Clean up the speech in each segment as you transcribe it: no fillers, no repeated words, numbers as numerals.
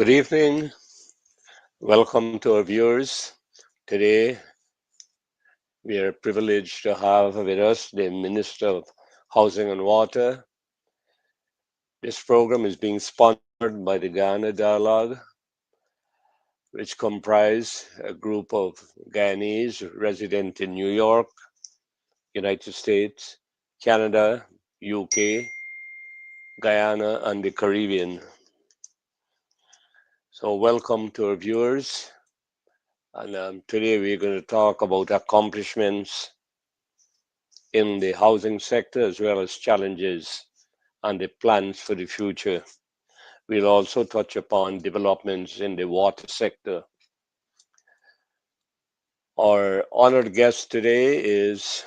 Good evening. Welcome to our viewers. Today, we are privileged to have with us the Minister of Housing and Water. This program is being sponsored by the Guyana Dialogue, which comprise a group of Guyanese resident in New York, United States, Canada, UK, Guyana, and the Caribbean. So welcome to our viewers. And today we're going to talk about accomplishments in the housing sector as well as challenges and the plans for the future. We'll also touch upon developments in the water sector. Our honored guest today is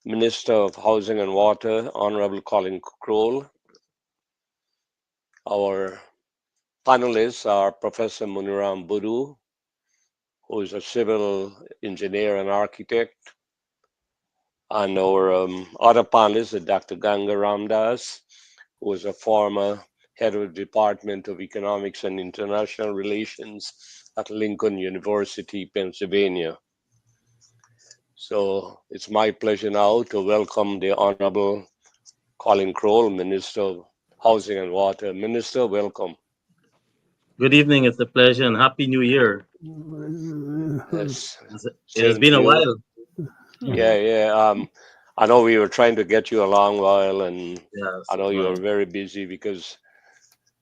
Minister of Housing and Water, Honorable Collin Croal. Our panelists are Professor Muniram Budu, who is a civil engineer and architect, and our other panelist is Dr. Ganga Ramdas, who is a former head of the Department of Economics and International Relations at Lincoln University, Pennsylvania. So it's my pleasure now to welcome the Honorable Collin Croal, Minister of Housing and Water. Minister, welcome. Good evening. It's a pleasure and Happy New Year. Yes, It has same been to a you. while. Yeah. I know we were trying to get you a long while, and Yes, I it know you are was. very busy because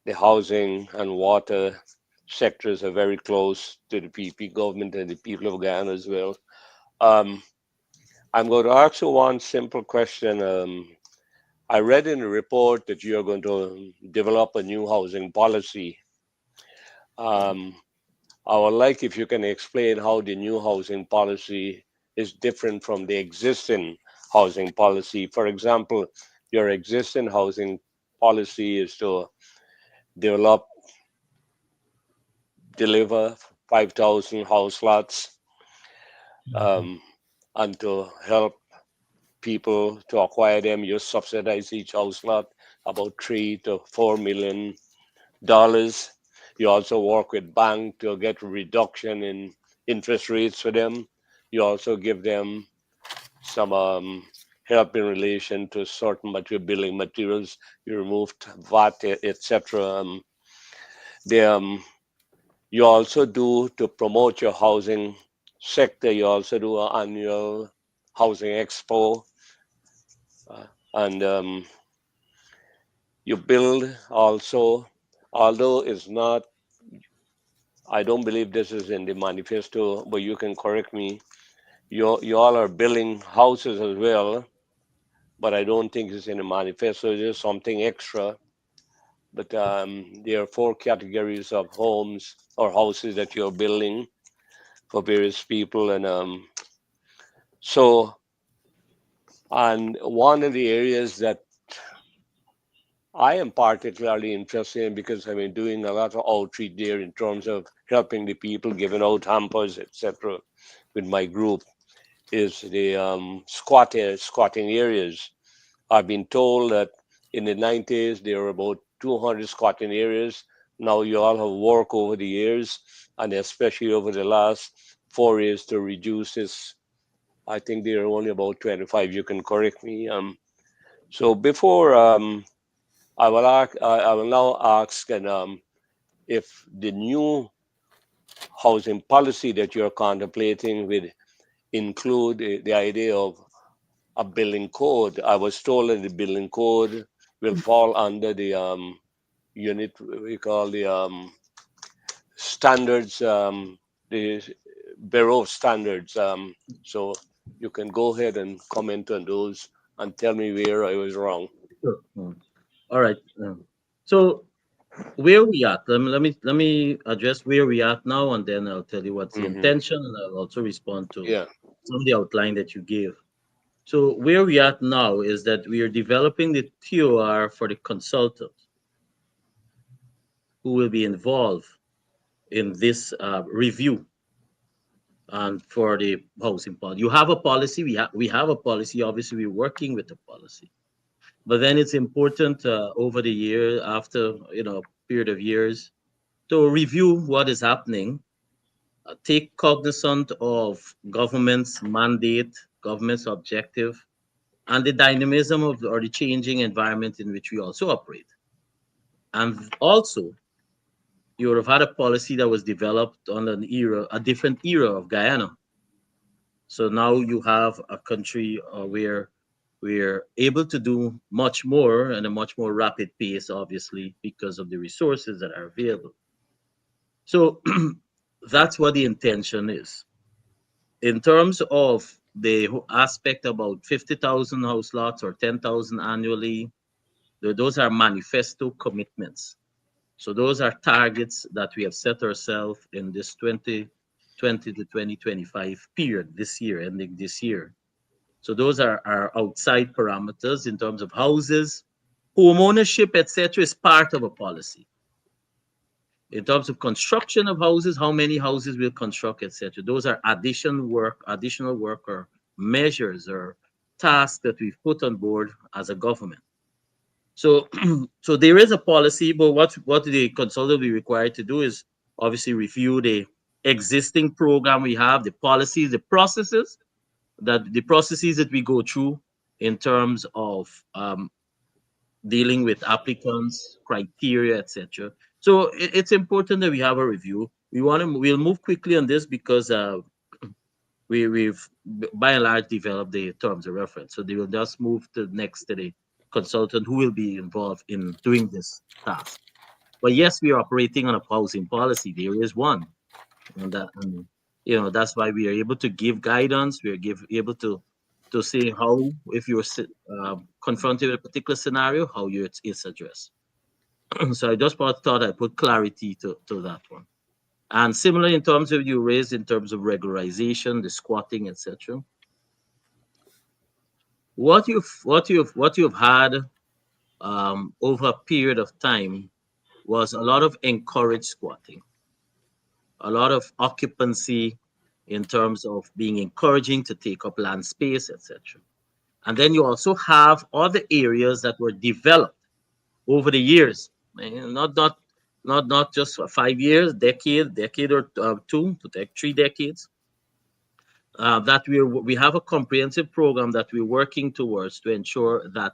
the housing and water sectors are very close to the PP government and the people of Guyana as well. Um, I'm going to ask you one simple question. I read in the report that you are going to develop a new housing policy. Um, I would like if you can explain how the new housing policy is different from the existing housing policy. For example, your existing housing policy is to develop, deliver 5,000 house lots um, and to help people to acquire them. You subsidize each house lot about $3 to $4 million. You also work with bank to get reduction in interest rates for them. You also give them some help in relation to certain material building materials. You removed VAT, etc. The You also do to promote your housing sector. You also do an annual housing expo, and you build also. Although it's not, I don't believe this is in the manifesto, but you can correct me. You all are building houses as well, but I don't think it's in the manifesto. It's just something extra. But there are four categories of homes or houses that you're building for various people, and so and one of the areas that I am particularly interested in because I've been doing a lot of outreach there in terms of helping the people, giving out hampers, etc., with my group is the squatting areas. I've been told that in the 90s there were about 200 squatting areas. Now you all have worked over the years, and especially over the last 4 years to reduce this. I think there are only about 25. You can correct me. So before I will now ask and, if the new housing policy that you're contemplating will include the idea of a building code. I was told that the building code will fall under the unit we call the standards, the Bureau of Standards. So you can go ahead and comment on those and tell me where I was wrong. Sure. All right. So where we at? Let me address where we at now, and then I'll tell you what's the Hmm. intention, and I'll also respond to Yeah. some of the outline that you gave. So where we at now is that we are developing the TOR for the consultant who will be involved in this review and for the housing policy. You have a policy. We have a policy. Obviously, we're working with the policy. But then it's important over the year, after period of years, to review what is happening, take cognizant of government's mandate, government's objective, and the dynamism of or the changing environment in which we also operate. And also, you would have had a policy that was developed on a different era of Guyana. So now you have a country where we're able to do much more and a much more rapid pace, obviously, because of the resources that are available. So that's what the intention is. In terms of the aspect about 50,000 house lots or 10,000 annually, those are manifesto commitments. So those are targets that we have set ourselves in this 2020 to 2025 period this year, ending this year. So those are our outside parameters in terms of houses, home ownership, etc., is part of a policy. In terms of construction of houses, how many houses we'll construct, etc. Those are additional work or measures or tasks that we've put on board as a government. So, so there is a policy, but what the consultant will be required to do is obviously review the existing program we have, the policies, the processes that we go through in terms of dealing with applicants, criteria, etc. So it's important that we have a review. We'll move quickly on this because we've by and large developed the terms of reference. So they will just move to next to the consultant who will be involved in doing this task. But yes, we are operating on a housing policy. There is one, and that's why we are able to give guidance. We are able to say how, if you're confronted with a particular scenario, how it's addressed. So I just thought I put clarity to that one. And similarly, in terms of you raised in terms of regularization, the squatting, etc. What you've had over a period of time was a lot of encouraged squatting, a lot of occupancy in terms of being encouraging to take up land space, etc. And then you also have other areas that were developed over the years, not just for 5 years, decade or two to take 3 decades. That we have a comprehensive program that we're working towards to ensure that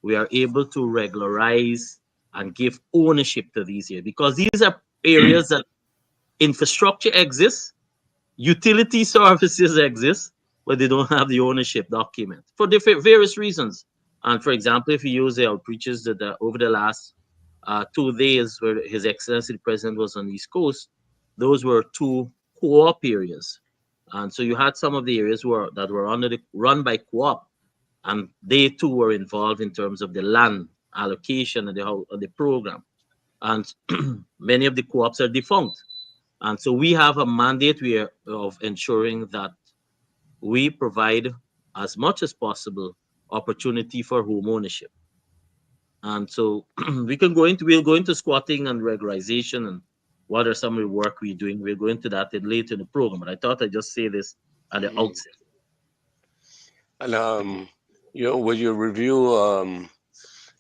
we are able to regularize and give ownership to these areas, because these are areas that infrastructure exists, utility services exist, but they don't have the ownership document for different various reasons. And for example, if you use the outreaches that over the last 2 days, where His Excellency the President was on the East Coast, those were two co-op areas, and so you had some of the areas that were run by co-op, and they too were involved in terms of the land allocation and the program. And many of the co-ops are defunct, and so we have a mandate of ensuring that we provide as much as possible opportunity for home ownership. And so we'll go into squatting and regularization and what are some of the work we're doing. We'll go into that later in the program, but I thought I'd just say this at the Mhm. outset. And will your review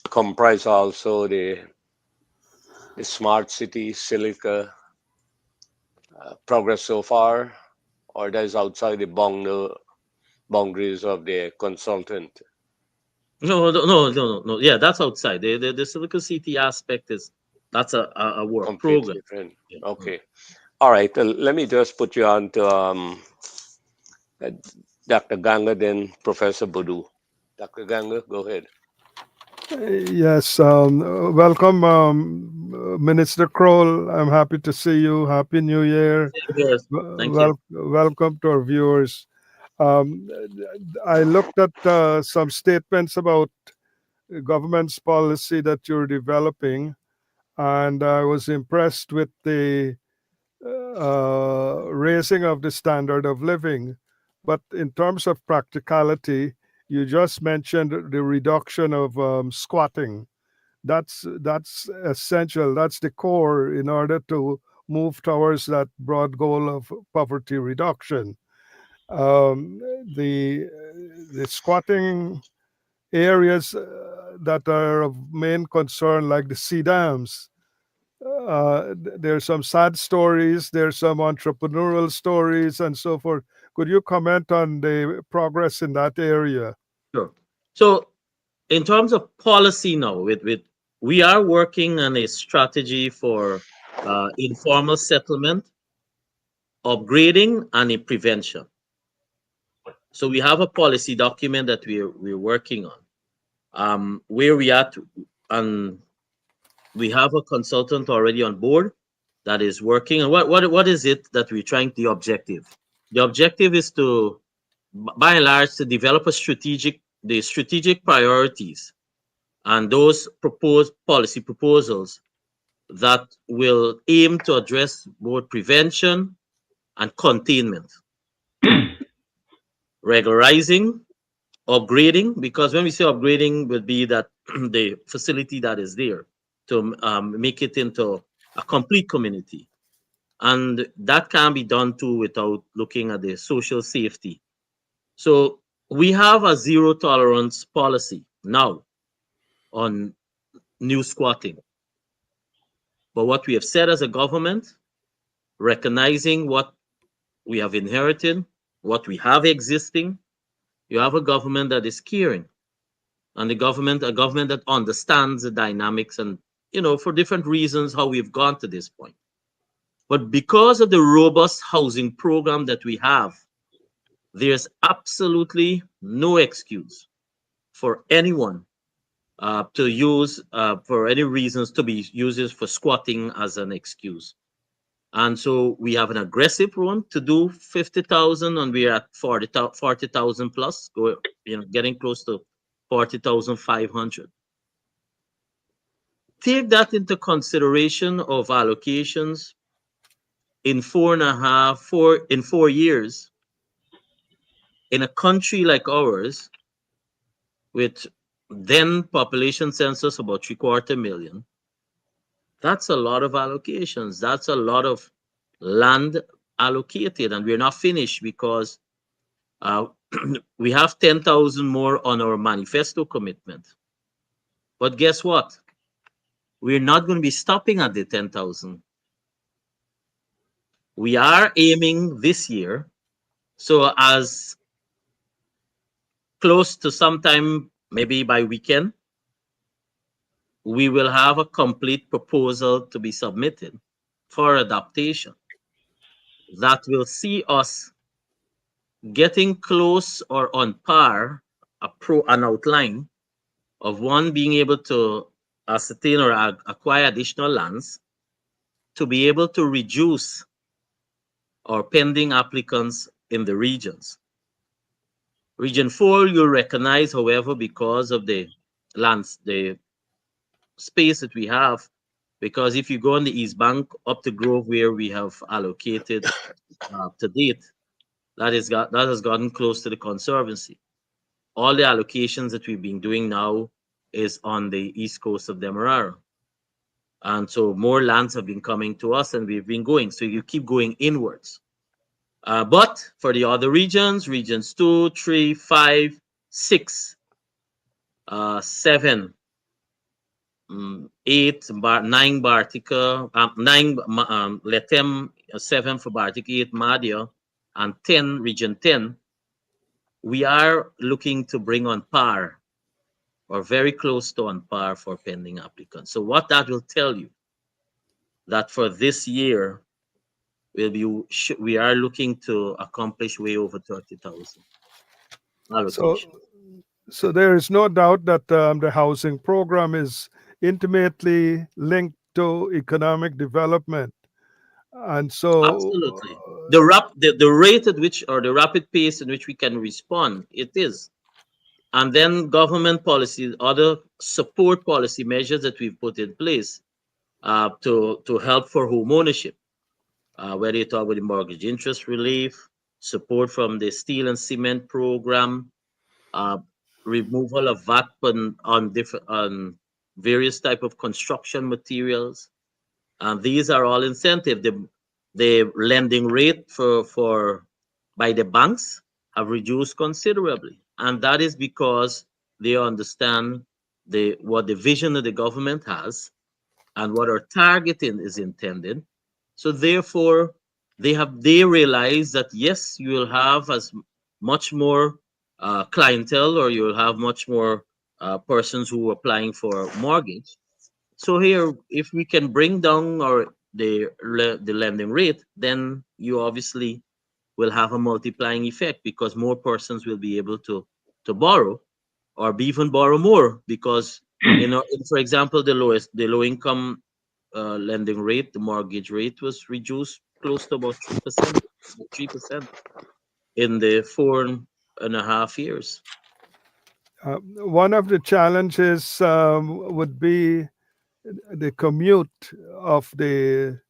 comprise also the smart city silica progress so far, or that is outside the boundaries of the consultant? No. Yeah, that's outside. The Silicon City aspect that's a work Completely program. different. Yeah. Okay. All right. Let me just put you on to uh, Dr. Ganga, then Professor Bodu. Dr. Ganga, go ahead. Yes, welcome, Minister Kroll. I'm happy to see you. Happy New Year. Same here. Thank you. Welcome to our viewers. Um, I looked at some statements about government's policy that you're developing, and I was impressed with the raising of the standard of living. But in terms of practicality, you just mentioned the reduction of squatting. That's essential. That's the core in order to move towards that broad goal of poverty reduction. Um, the the squatting areas that are of main concern, like the sea dams, There's some sad stories, there's some entrepreneurial stories, and so forth. Could you comment on the progress in that area? Sure. So in terms of policy now, with we are working on a strategy for informal settlement, upgrading, and a prevention. So we have a policy document that we're working on. Where we at, and we have a consultant already on board that is working. And what is it that we're trying? The objective. The objective is to, by and large, to develop the strategic priorities and those proposed policy proposals that will aim to address both prevention and containment, regularizing, upgrading, because when we say upgrading would be that the facility that is there to make it into a complete community. And that can be done too without looking at the social safety. So we have a zero tolerance policy now on new squatting. But what we have said as a government, recognizing what we have inherited, what we have existing, you have a government that is caring, and a government that understands the dynamics and, for different reasons how we've gone to this point. But because of the robust housing program that we have, there's absolutely no excuse for anyone to use, for any reasons, to be used for squatting as an excuse. And so we have an aggressive one to do 50,000, and we're at 40,000 plus, getting close to 40,500. Take that into consideration of allocations in 4 years in a country like ours with then population census about 750,000. That's a lot of allocations. That's a lot of land allocated, and we're not finished because uh, we have 10,000 more on our manifesto commitment. But guess what? We're not going to be stopping at the 10,000. We are aiming this year. So as close to sometime, maybe by weekend, we will have a complete proposal to be submitted for adaptation that will see us getting close or on par, an outline of one being able to ascertain or acquire additional lands to be able to reduce our pending applicants in the regions. Region 4, you'll recognize, however, because of the lands, the space that we have, because if you go on the East Bank up to Grove, where we have allocated to date, that has gotten close to the conservancy. All the allocations that we've been doing now is on the east coast of Demerara. And so more lands have been coming to us, and we've been going. So you keep going inwards. But for the other regions 2, 3, 5, 6, 7, 8, 9 Bartica, 9 Letem, 7 for Bartic, 8 Madia, and 10, region 10, we are looking to bring on par or very close to on par for pending applicants. So what that will tell you, that for this year, we are looking to accomplish way over 30,000 So, allocation. so there is no doubt that the housing program is intimately linked to economic development, and so Absolutely. The rate at which, or the rapid pace in which we can respond, it is. And then government policy, other support policy measures that we've put in place to help for home ownership, whether you talk about the mortgage interest relief, support from the steel and cement program, uh, removal of VAT on various type of construction materials. And these are all incentive. The lending rate for by the banks have reduced considerably, and that is because they understand what the vision that the government has, and what our targeting is intended. So therefore, they realize that yes, you will have as much more clientele, or you'll have much more persons who are applying for mortgage. So here, if we can bring down the lending rate, then you obviously will have a multiplying effect, because more persons will be able to borrow, or be even borrow more, because for example, the low income lending rate, the mortgage rate was reduced close to about 3%, 3% in the 4.5 years. One of the challenges would be the commute of the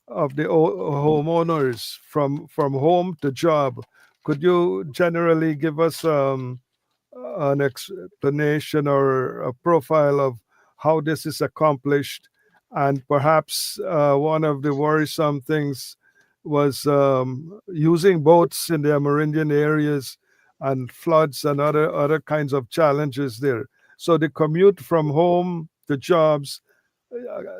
homeowners from home to job. Could you generally give us an explanation or a profile of how this is accomplished? And perhaps one of the worrisome things was using boats in the Amerindian areas, and floods and other kinds of challenges there. So the commute from home to jobs,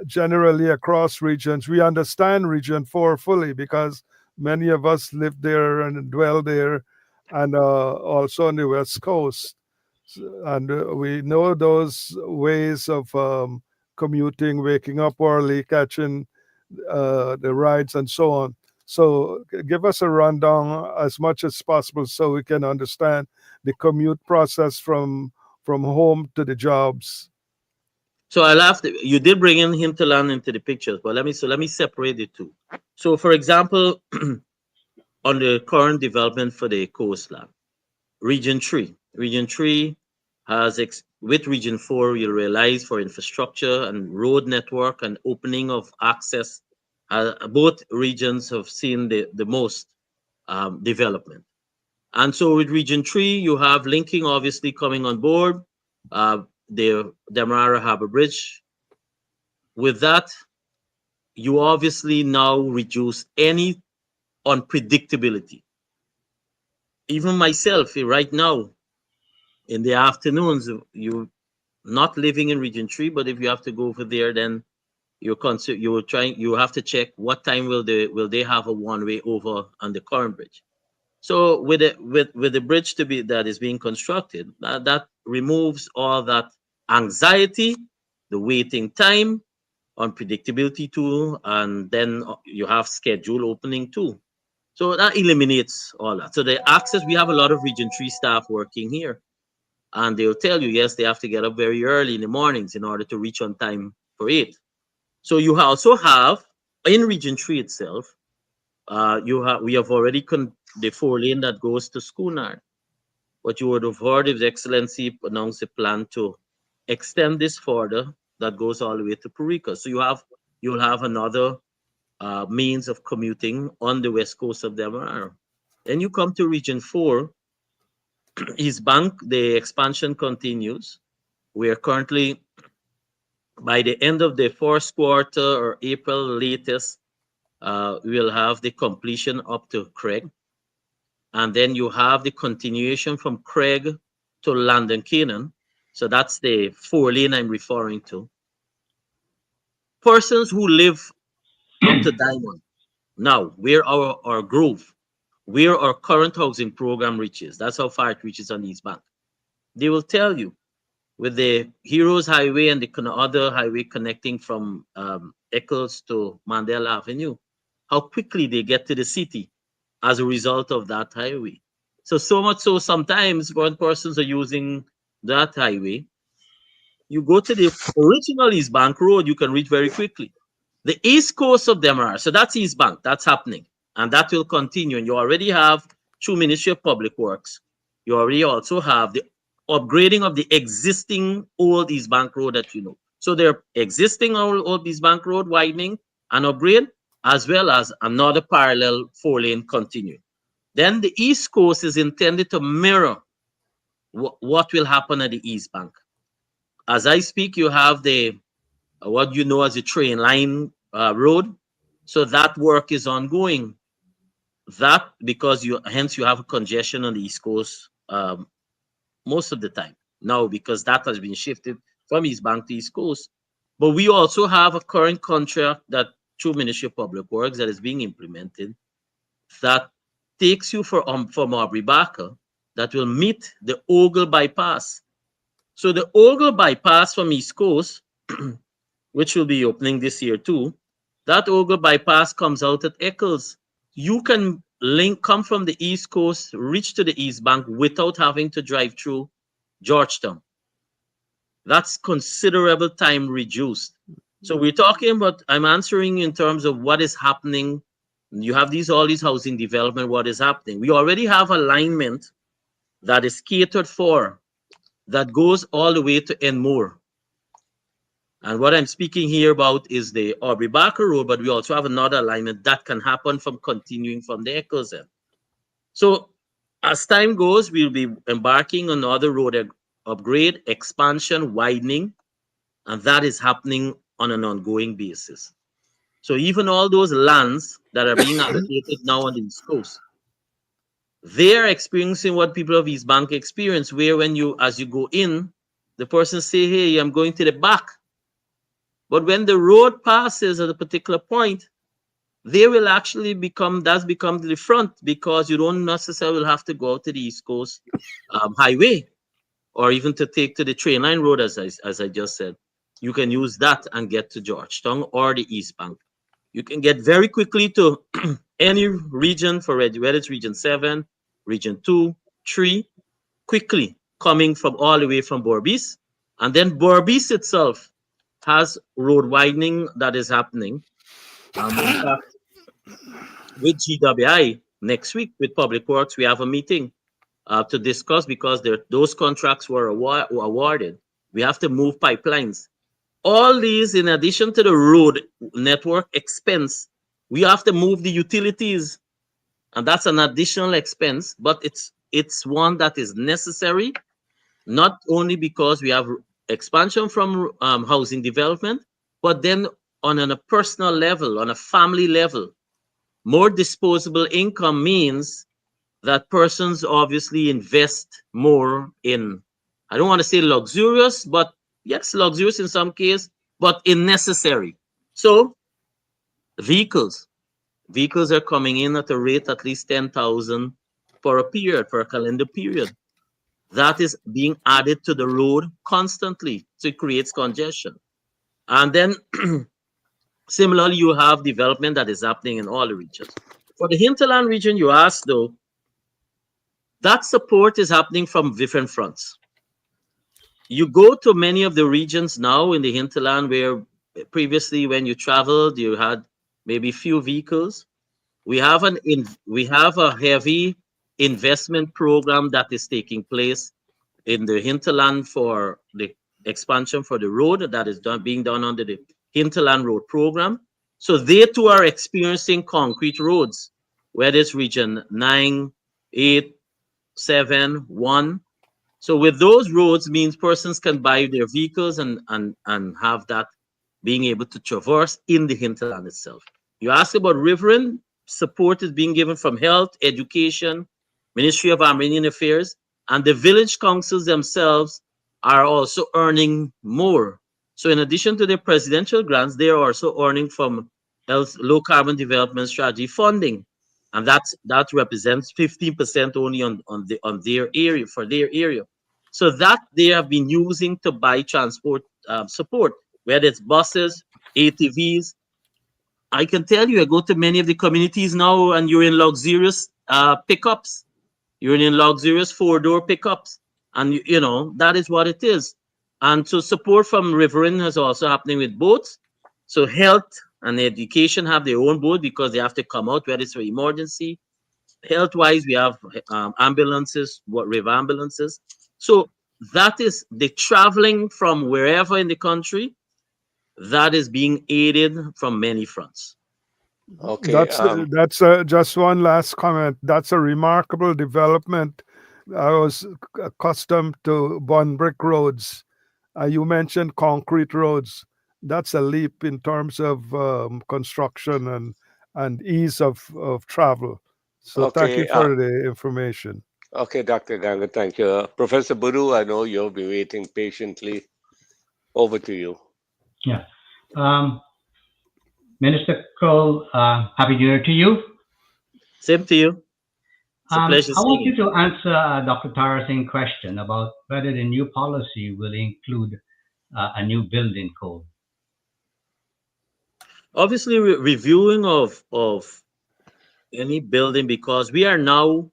generally across regions. We understand Region 4 fully because many of us live there and dwell there, and also on the West Coast. And we know those ways of commuting, waking up early, catching the rides, and so on. So give us a rundown as much as possible so we can understand the commute process from home to the jobs. So I laughed. You did bring in Hinterland into the pictures, but let me separate the two. So, for example, on the current development for the coastline, Region 3 has with Region 4, you'll realize for infrastructure and road network and opening of access, both regions have seen the most development. And so with Region 3, you have linking obviously coming on board, the Demerara Harbor Bridge. With that, you obviously now reduce any unpredictability. Even myself, right now, in the afternoons, you not living in Region 3, but if you have to go over there, then you have to check what time will they have a one-way over on the current bridge. So with the bridge that is being constructed, that removes all that anxiety, the waiting time, unpredictability too, and then you have schedule opening too. So that eliminates all that. So the access, we have a lot of Region 3 staff working here, and they'll tell you, yes, they have to get up very early in the mornings in order to reach on time for it. So you also have in Region 3 itself, we have already the 4 lane that goes to Schooner. But you would have heard His Excellency announce a plan to extend this further, that goes all the way to Purika. So you'll have another means of commuting on the west coast of Demerara. Then you come to Region 4, East Bank, the expansion continues. We are currently, by the end of the first quarter or April latest, we will have the completion up to Craig. And then you have the continuation from Craig to London Canaan. So that's the 4 lane I'm referring to. Persons who live up to Diamond, now where our grove, where our current housing program reaches, that's how far it reaches on East Bank. They will tell you, with the Heroes Highway and the other highway connecting from Eccles to Mandela Avenue, how quickly they get to the city as a result of that highway. So much so, sometimes when persons are using that highway, you go to the original East Bank Road, you can reach very quickly. The east coast of Demerara, so that's East Bank, that's happening. And that will continue. And you already have, through Ministry of Public Works, you already also have the upgrading of the existing old East Bank Road that you know. So they're existing old East Bank Road widening and upgrade, as well as another parallel 4 lane continuing. Then the East Coast is intended to mirror what will happen at the East Bank. As I speak, you have the what you know as a train line road. So that work is ongoing. That because you have a congestion on the East Coast most of the time now, because that has been shifted from East Bank to East Coast. But we also have a current contract that through Ministry of Public Works that is being implemented that takes you from Aubrey Barker that will meet the Ogle bypass. So the Ogle bypass from East Coast, which will be opening this year too, that Ogle bypass comes out at Eccles. You can come from the East Coast, reach to the East Bank without having to drive through Georgetown. That's considerable time reduced. So we're talking about, I'm answering in terms of what is happening. You have all these housing development, what is happening. We already have alignment that is catered for, that goes all the way to Enmore. And what I'm speaking here about is the Aubrey Barker Road, but we also have another alignment that can happen from continuing from the Eccles end. So as time goes, we'll be embarking on other road upgrade, expansion, widening, and that is happening on an ongoing basis. So even all those lands that are being allocated now on the East Coast, they're experiencing what people of East Bank experience, where as you go in, the person say, hey, I'm going to the back. But when the road passes at a particular point, they will actually become the front, because you don't necessarily have to go out to the East Coast highway, or even to take to the train line road, as I just said. You can use that and get to Georgetown or the East Bank. You can get very quickly to any region, whether it's Region 7, Region 2, 3, quickly coming from all the way from Berbice. And then Berbice itself has road widening that is happening. In fact, with GWI next week with Public Works, we have a meeting to discuss, because those contracts were awarded. We have to move pipelines. All these, in addition to the road network expense, we have to move the utilities, and that's an additional expense, but it's one that is necessary, not only because we have expansion from housing development, but then on a personal level, on a family level, more disposable income means that persons obviously invest more in, I don't want to say luxurious, but yes, luxurious in some case, but in necessary. So vehicles are coming in at a rate at least 10,000 for a calendar period. That is being added to the road constantly, so it creates congestion. And then similarly, you have development that is happening in all the regions. For the hinterland region, you asked though, that support is happening from different fronts. You go to many of the regions now in the hinterland where previously when you traveled, you had maybe few vehicles. We have a heavy investment program that is taking place in the hinterland for the expansion for the road that is being done under the hinterland road program. So they too are experiencing concrete roads, whether it's region 9, 8, 7, 1. So with those roads means persons can buy their vehicles and have that being able to traverse in the hinterland itself. You ask about riverine, support is being given from health, education, Ministry of Armenian Affairs, and the village councils themselves are also earning more. So in addition to their presidential grants, they are also earning from low carbon development strategy funding. And that represents 15% only on their area, for their area. So that they have been using to buy transport support, whether it's buses, ATVs. I can tell you, I go to many of the communities now, and you're in luxurious pickups. You're in luxurious four-door pickups, and you know that is what it is. And so support from Riverine is also happening with boats. So health and education have their own boat because they have to come out whether it's for emergency. Health-wise, we have ambulances, river ambulances. So that is the traveling from wherever in the country that is being aided from many fronts. Okay. That's just one last comment. That's a remarkable development. I was accustomed to bun brick roads. You mentioned concrete roads. That's a leap in terms of construction and ease of travel. So thank you Okay. for the information. Okay, Dr. Ganga, thank you. Professor Buru, I know you'll be waiting patiently. Over to you. Yeah. Um, Minister Kroll, Happy New Year to you. Same to you. It's a pleasure I want seeing you you. to answer Dr. Tara's question about whether the new policy will include a new building code. Obviously, reviewing of any building, because we are now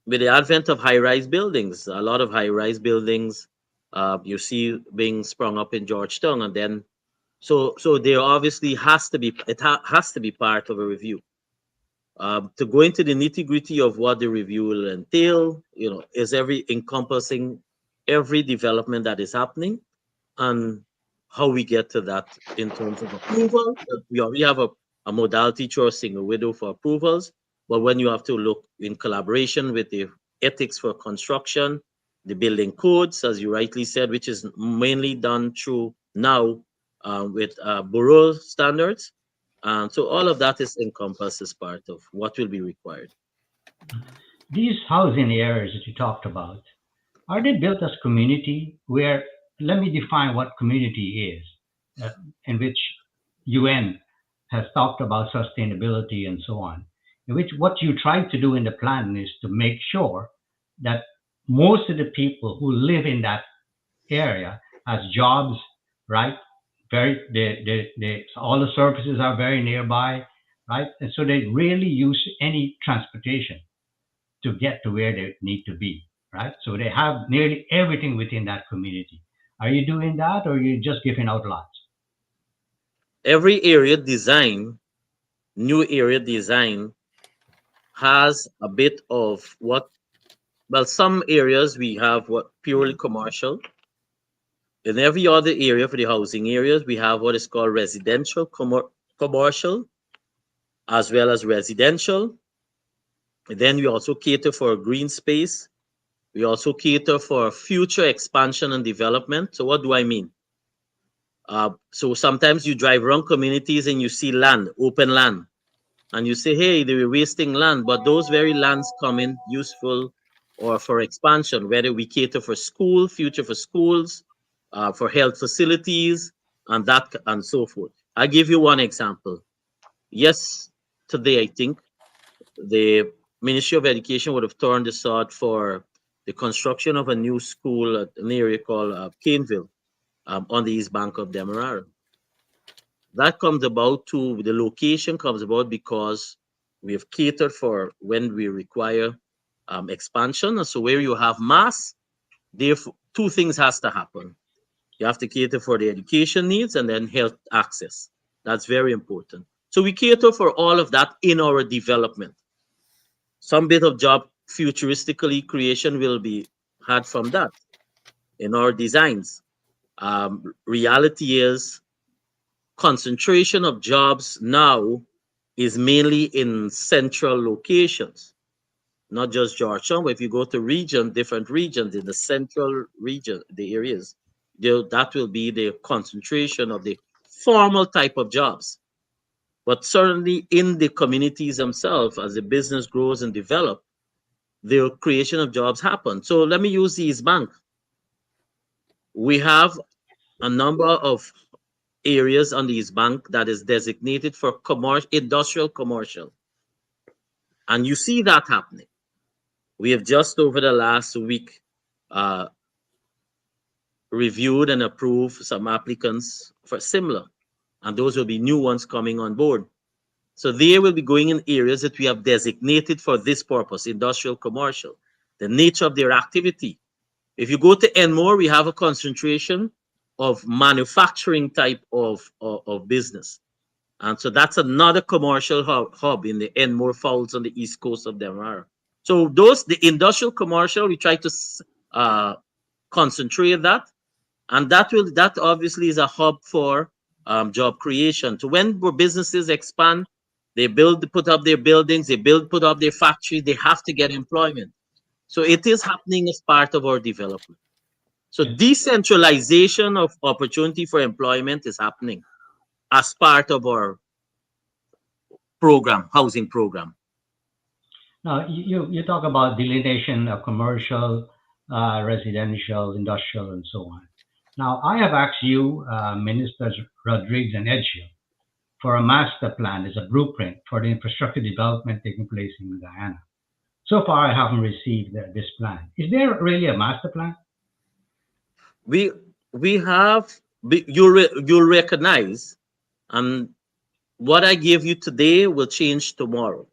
with the advent of high-rise buildings, a lot of high-rise buildings you see being sprung up in Georgetown, and then so there obviously has to be has to be part of a review. To go into the nitty-gritty of what the review will entail, is every encompassing every development that is happening, and how we get to that in terms of approval. We already have a modality through a single window for approvals, but when you have to look in collaboration with the ethics for construction, the building codes, as you rightly said, which is mainly done through now with borough standards. So all of that is encompassed as part of what will be required. These housing areas that you talked about, are they built as community? Where, let me define what community is, in which UN has talked about sustainability and so on. In which what you try to do in the plan is to make sure that most of the people who live in that area has jobs, right? All the services are very nearby, right? And so they really use any transportation to get to where they need to be, right? So they have nearly everything within that community. Are you doing that, or are you just giving out lots? Every area design, new area design, has a bit of what, well, some areas we have what purely commercial. In every other area for the housing areas, we have what is called residential, commercial, as well as residential. And then we also cater for green space. We also cater for future expansion and development. So what do I mean? So sometimes you drive around communities and you see land, open land, and you say, hey, they were wasting land, but those very lands come in useful or for expansion, whether we cater for school, future for schools, for health facilities, and that and so forth. I give you one example. Yes, today I think the Ministry of Education would have turned the sod for the construction of a new school at an area called Caneville, on the east bank of Demerara. That comes about to the location comes about because we have catered for when we require expansion. And so where you have mass, therefore two things has to happen. You have to cater for the education needs and then health access. That's very important. So we cater for all of that in our development. Some bit of job futuristically creation will be had from that in our designs. Reality is concentration of jobs now is mainly in central locations, not just Georgetown, but if you go to different regions in the central region, the areas, that will be the concentration of the formal type of jobs. But certainly in the communities themselves, as the business grows and develop, the creation of jobs happen. So let me use the East Bank. We have a number of areas on the East Bank that is designated for industrial commercial. And you see that happening. We have just over the last week uh, reviewed and approved some applicants for similar, and those will be new ones coming on board. So they will be going in areas that we have designated for this purpose, industrial commercial, the nature of their activity. If you go to Enmore, we have a concentration of manufacturing type of business. And so that's another commercial hub in the Enmore Falls on the east coast of Demerara. So the industrial commercial, we try to uh, concentrate that, and that obviously is a hub for job creation. So when businesses expand, they put up their buildings, put up their factories, they have to get employment. So it is happening as part of our development. So Yes. decentralization of opportunity for employment is happening as part of our housing program. Now, you talk about delineation of commercial, residential, industrial, and so on. Now, I have asked you, Ministers Rodriguez and Edgeo, for a master plan as a blueprint for the infrastructure development taking place in Guyana. So far, I haven't received this plan. Is there really a master plan? We we have you'll recognize, and what I gave you today will change tomorrow,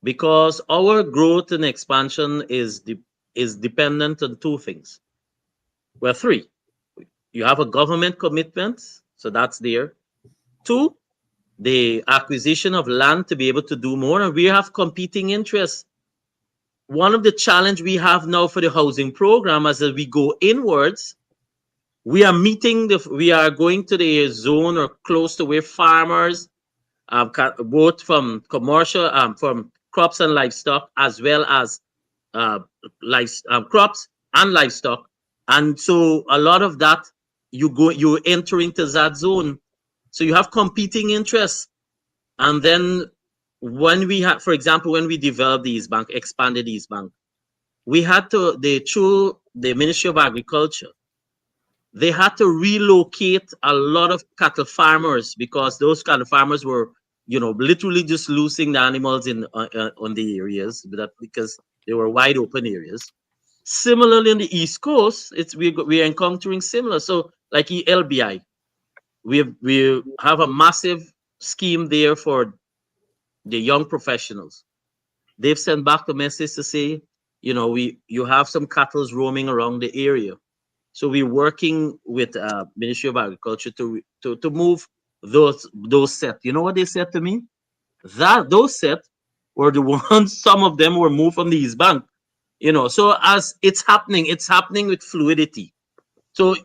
because our growth and expansion is dependent on two things. Well, three. You have a government commitment, so that's there. Two, the acquisition of land to be able to do more, and we have competing interests. One of the challenge we have now for the housing program, as we go inwards, we are going to the zone or close to where farmers, both from commercial, from crops and livestock, as well as uh, crops and livestock. And so a lot of that, you enter into that zone. So you have competing interests. And then when we had, for example, when we developed the East Bank, expanded East Bank, we had to, through the Ministry of Agriculture, they had to relocate a lot of cattle farmers, because those cattle farmers were, literally just losing the animals in on the areas, because they were wide open areas. Similarly, in the East Coast, we are encountering similar. So, like LBI, we have a massive scheme there for the young professionals. They've sent back a message to say, you have some cattle roaming around the area. So we're working with Ministry of Agriculture to move those set. You know what they said to me? That those set were the ones. Some of them were moved from the East Bank. So as it's happening with fluidity. So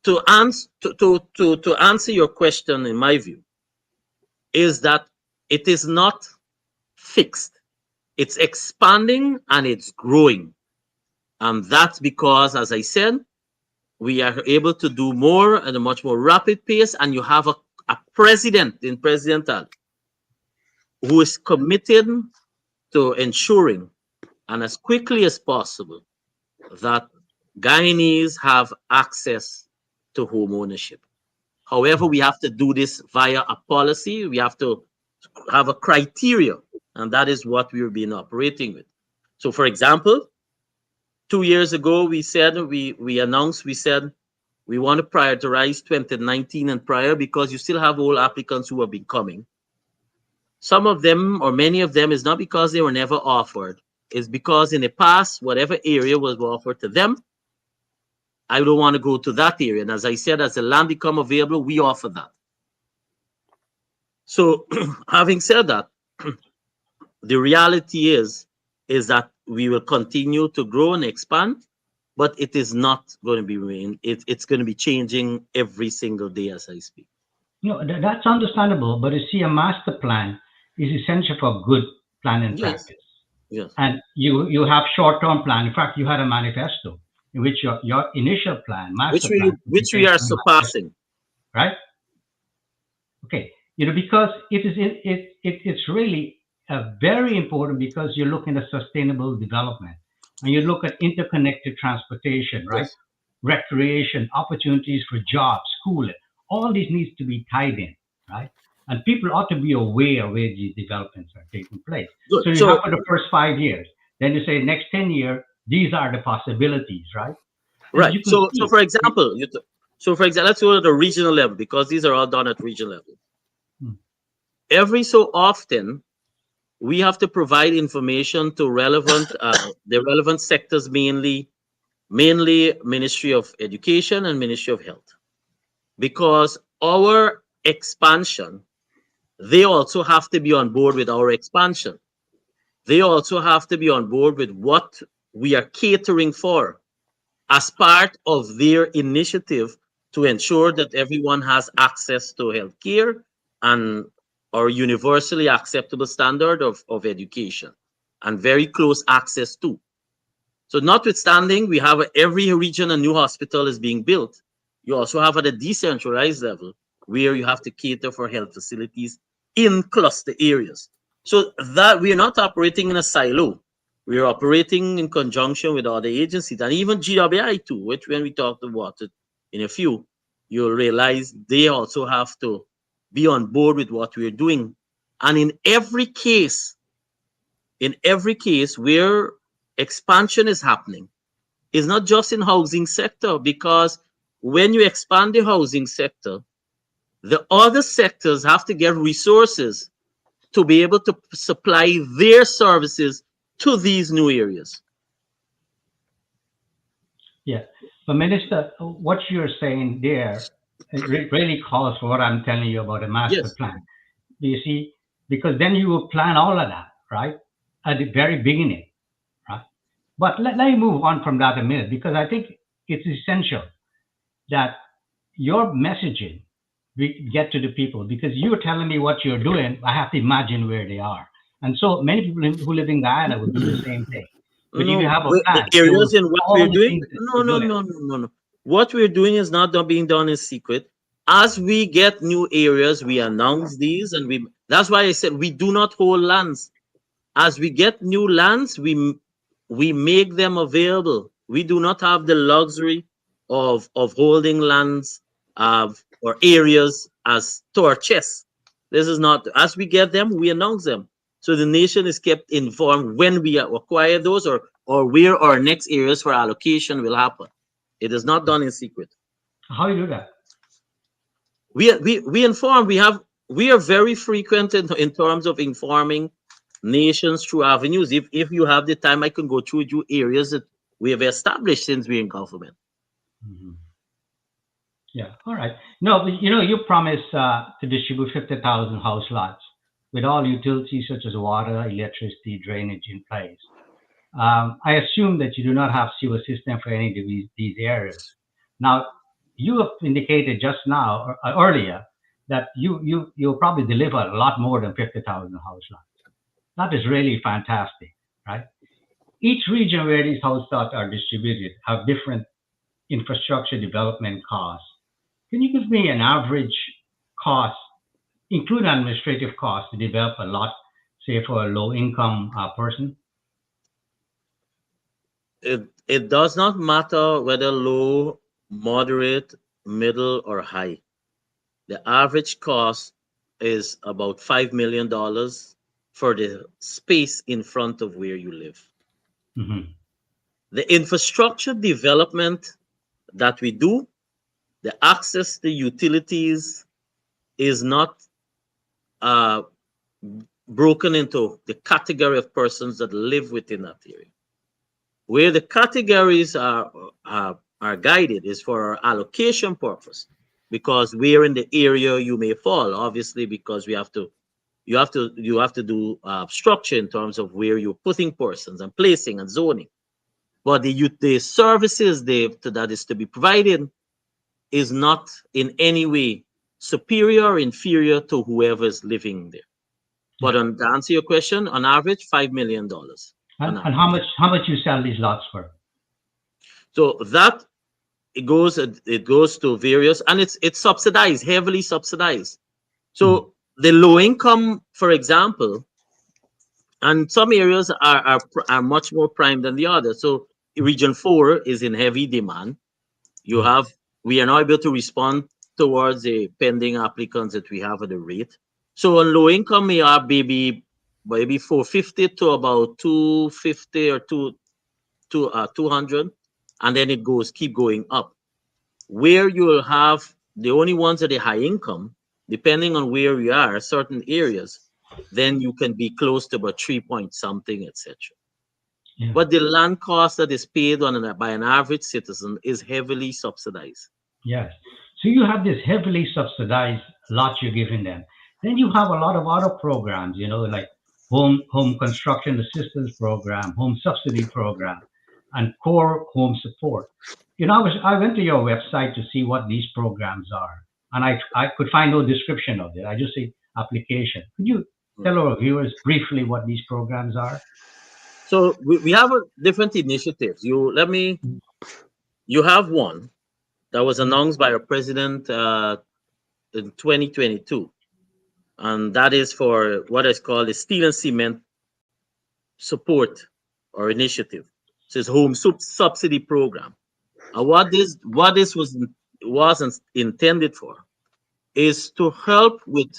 to answer your question, in my view, is that it is not fixed. It's expanding and it's growing, and that's because, as I said, we are able to do more at a much more rapid pace, and you have a president in President Al who is committed to ensuring, and as quickly as possible, that Guyanese have access to home ownership. However, we have to do this via a policy. We have to have a criteria, and that is what we've been operating with. So, for example, 2 years ago, we announced, we said we want to prioritize 2019 and prior, because you still have all applicants who have been coming. Some of them, or many of them, is not because they were never offered. It's because in the past, whatever area was offered to them, I don't want to go to that area. And as I said, as the land become available, we offer that. So having said that, the reality is that we will continue to grow and expand, but it is not going to be rain. It's going to be changing every single day as I speak. That's understandable, but you see, a master plan is essential for good plan and Yes, practice. yes. And you have short-term plan. In fact, you had a manifesto in which your initial plan, Which master we plan, which which we became are a manifesto, surpassing. right? Okay, because it's really very important, because you're looking at sustainable development, and you look at interconnected transportation, right? Yes. Recreation, opportunities for jobs, schooling. All these needs to be tied in, right? And people ought to be aware where these developments are taking place. Good. So you have So for the first 5 years, then you say next 10 year, these are the possibilities, right? And as right. you can So see, for example, let's go to the regional level, because these are all done at regional level. hmm, Every so often, we have to provide information to the relevant sectors, mainly Ministry of Education and Ministry of Health, because our expansion, they also have to be on board with our expansion. They also have to be on board with what we are catering for as part of their initiative to ensure that everyone has access to healthcare and or universally acceptable standard of education, and very close access to. So notwithstanding, we have every region a new hospital is being built. You also have at a decentralized level where you have to cater for health facilities in cluster areas. So that we are not operating in a silo. We are operating in conjunction with other agencies, and even GWI too, which when we talked about it, in a few, you'll realize they also have to be on board with what we're doing. And in every case where expansion is happening, it's not just in housing sector, because when you expand the housing sector, the other sectors have to get resources to be able to supply their services to these new areas. Yeah. But Minister, what you're saying there, it really calls for what I'm telling you about a master Yes. plan. You see, because then you will plan all of that, right? At the very beginning, right? But let me move on from that a minute, because I think it's essential that your messaging get to the people, because you're telling me what you're doing. I have to imagine where they are. And so many people who live in Guyana would do the same thing. But if you No, have a the plan, they will areas in do what all we're the doing, things that no, you're no, doing. no, no, no, no. What we're doing is not being done in secret. As we get new areas, we announce these, and that's why I said we do not hold lands. As we get new lands, we make them available. We do not have the luxury of holding lands or areas as to our chest. This is not, as we get them, we announce them. So the nation is kept informed when we acquire those, or where our next areas for allocation will happen. It is not done in secret. How you do that? We inform. We are very frequent in terms of informing nations through avenues. If you have the time, I can go through you areas that we have established since we're in government. Mhm. Yeah. All right. No, but you promised to distribute 50,000 house lots with all utilities such as water, electricity, drainage in place. I assume that you do not have sewer system for any of these areas. Now, you have indicated just now or earlier that you'll probably deliver a lot more than 50,000 house lots. That is really fantastic, right? Each region where these house lots are distributed have different infrastructure development costs. Can you give me an average cost, including administrative costs, to develop a lot, say for a low income person? It does not matter whether low, moderate, middle, or high. The average cost is about $5 million for the space in front of where you live. Hmm. The infrastructure development that we do, the access to utilities, is not uh, broken into the category of persons that live within that area. Where the categories are guided is for our allocation purpose, because where in the area you may fall, obviously, because you have to do structure in terms of where you're putting persons and placing and zoning. But the services that is to be provided is not in any way superior or inferior to whoever is living there. But Yeah. to answer your question, on average, $5 million on And average. how much you sell these lots for? So that it goes to various, and it's subsidized, heavily subsidized. Mhm. So the low income, for example, and some areas are much more prime than the others. So region 4 is in heavy demand. You Mhm. have We are now able to respond towards the pending applicants that we have at the rate. So on low income, we are maybe 450 to about 250 or 200, and then it keep going up. Where you will have the only ones that are high income, depending on where you are, certain areas, then you can be close to about 3 point something, etc. Yeah. But the land cost that is paid by an average citizen is heavily subsidized. Yes. So you have this heavily subsidized lot you're giving them. Then you have a lot of other programs, like home construction assistance program, home subsidy program, and core home support. I went to your website to see what these programs are, and I could find no description of it. I just see application. Could you tell our viewers briefly what these programs are? So we have different initiatives. You have one that was announced by our president in 2022, and that is for what is called the steel and cement support or initiative. So it's home subsidy program. And wasn't intended for is to help with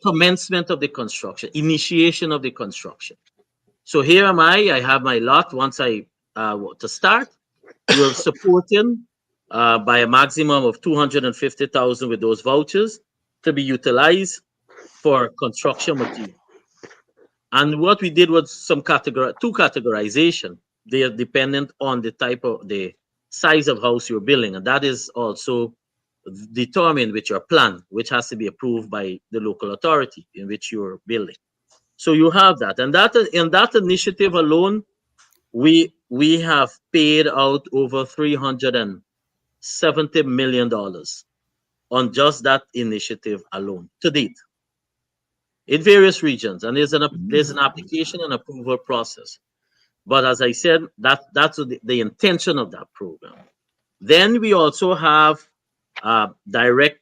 commencement of the construction, initiation of the construction. So here am I have my lot. Once I to start, we're supporting by a maximum of 250,000 with those vouchers to be utilized for construction material. And what we did was two categorization. They are dependent on the type of the size of house you're building, and that is also determined with your plan, which has to be approved by the local authority in which you're building. So you have that, and that in that initiative alone, we have paid out over $370 million on just that initiative alone to date in various regions, and there's an application and approval process. But as I said, that's the intention of that program. Then we also have direct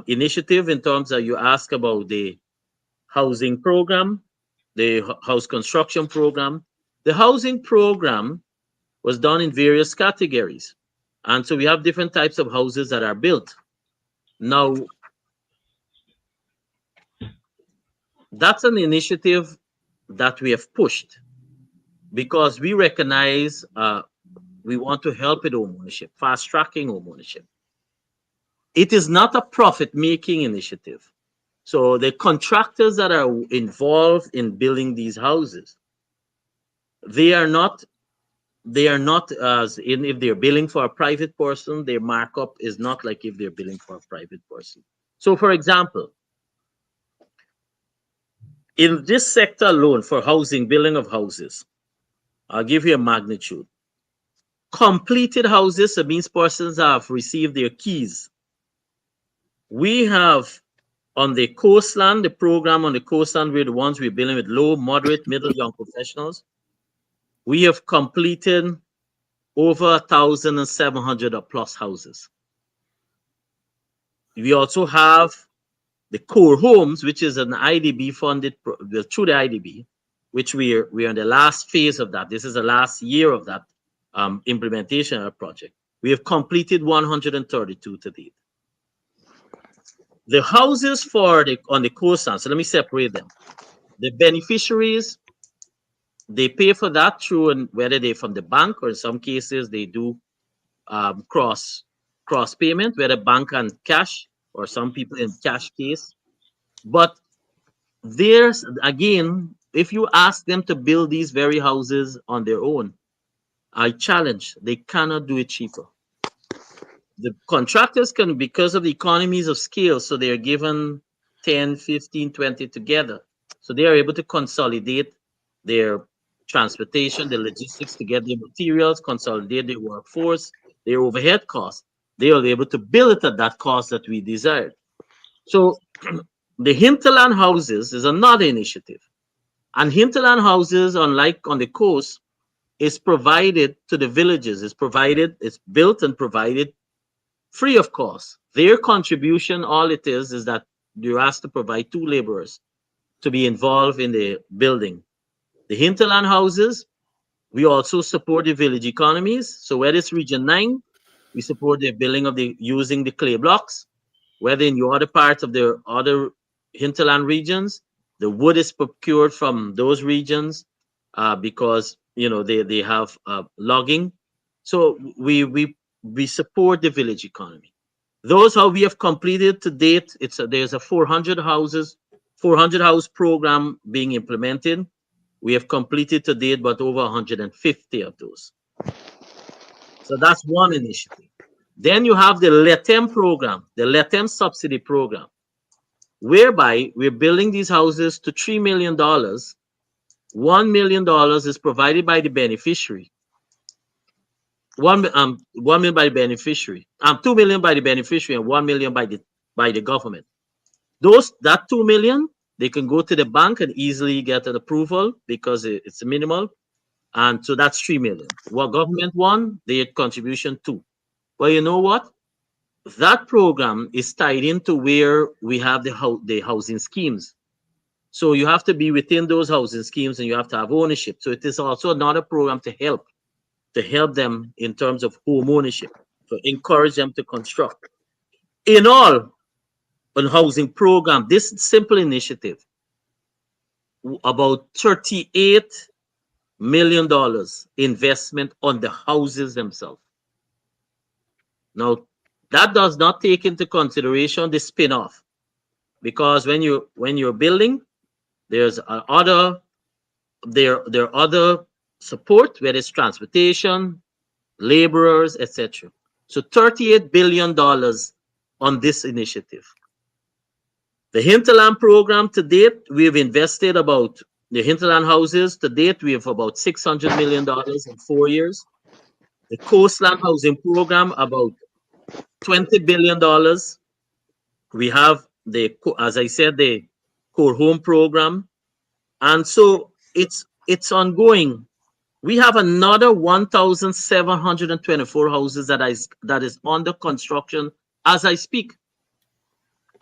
initiative in terms of you ask about the housing program, the house construction program. The housing program was done in various categories. And so we have different types of houses that are built. Now, that's an initiative that we have pushed because we recognize we want to help with home ownership, fast tracking home ownership. It is not a profit making initiative. So the contractors that are involved in building these houses, they are not as in if they're billing for a private person, their markup is not like if they're billing for a private person. So for example, in this sector alone for housing, building of houses, I'll give you a magnitude. Completed houses, it means persons have received their keys. We have on the coastland, the program on the coastland, we're the ones we're building with low, moderate, middle, young professionals. We have completed over 1,700 plus houses. We also have the core homes, which is an IDB funded through the IDB, which we're in the last phase of that. This is the last year of that implementation of our project. We have completed 132 to date. The houses on the coastline, so let me separate them. The beneficiaries, they pay for that through, and whether they're from the bank or in some cases they do cross payment, whether bank and cash or some people in cash case. But there's again, if you ask them to build these very houses on their own, I challenge they cannot do it cheaper. The contractors can, because of the economies of scale, so they are given 10, 15, 20 together. So they are able to consolidate their transportation, the logistics to get their materials, consolidate their workforce, their overhead costs. They are able to build it at that cost that we desired. So the Hinterland houses is another initiative. And Hinterland houses, unlike on the coast, is provided to the villages. It's built and provided free of cost. Their contribution, all it is that you're asked to provide 2 laborers to be involved in the building. The Hinterland houses, we also support the village economies. So whether it's Region 9, we support the building of using the clay blocks. Whether in your other parts of the other hinterland regions, the wood is procured from those regions because they have logging. So we support the village economy. Those how we have completed to date. There's a 400 house program being implemented. We have completed to date, but over 150 of those. So that's one initiative. Then you have the LETEM program, the LETEM subsidy program, whereby we're building these houses to $3 million. $1 million is provided by the beneficiary. 1 million by the beneficiary. 2 million by the beneficiary and 1 million by the government. That 2 million, they can go to the bank and easily get an approval because it's minimal. And so that's 3 million. What government won, their contribution 2. Well, you know what? That program is tied into where we have the housing schemes. So you have to be within those housing schemes and you have to have ownership. So it is also another program to help them in terms of home ownership to encourage them to construct. In all, on housing program, this simple initiative, about $38 million investment on the houses themselves. Now, that does not take into consideration the spin-off, because when you're building, there's there are other support, whether it's transportation, laborers, etc. So $38 billion on this initiative. The Hinterland program to date, we've invested about the Hinterland houses to date, we have about $600 million in 4 years. The Coastland housing program, about $20 billion. We have as I said, the core home program, and so it's ongoing. We have another 1,724 houses that is under construction as I speak,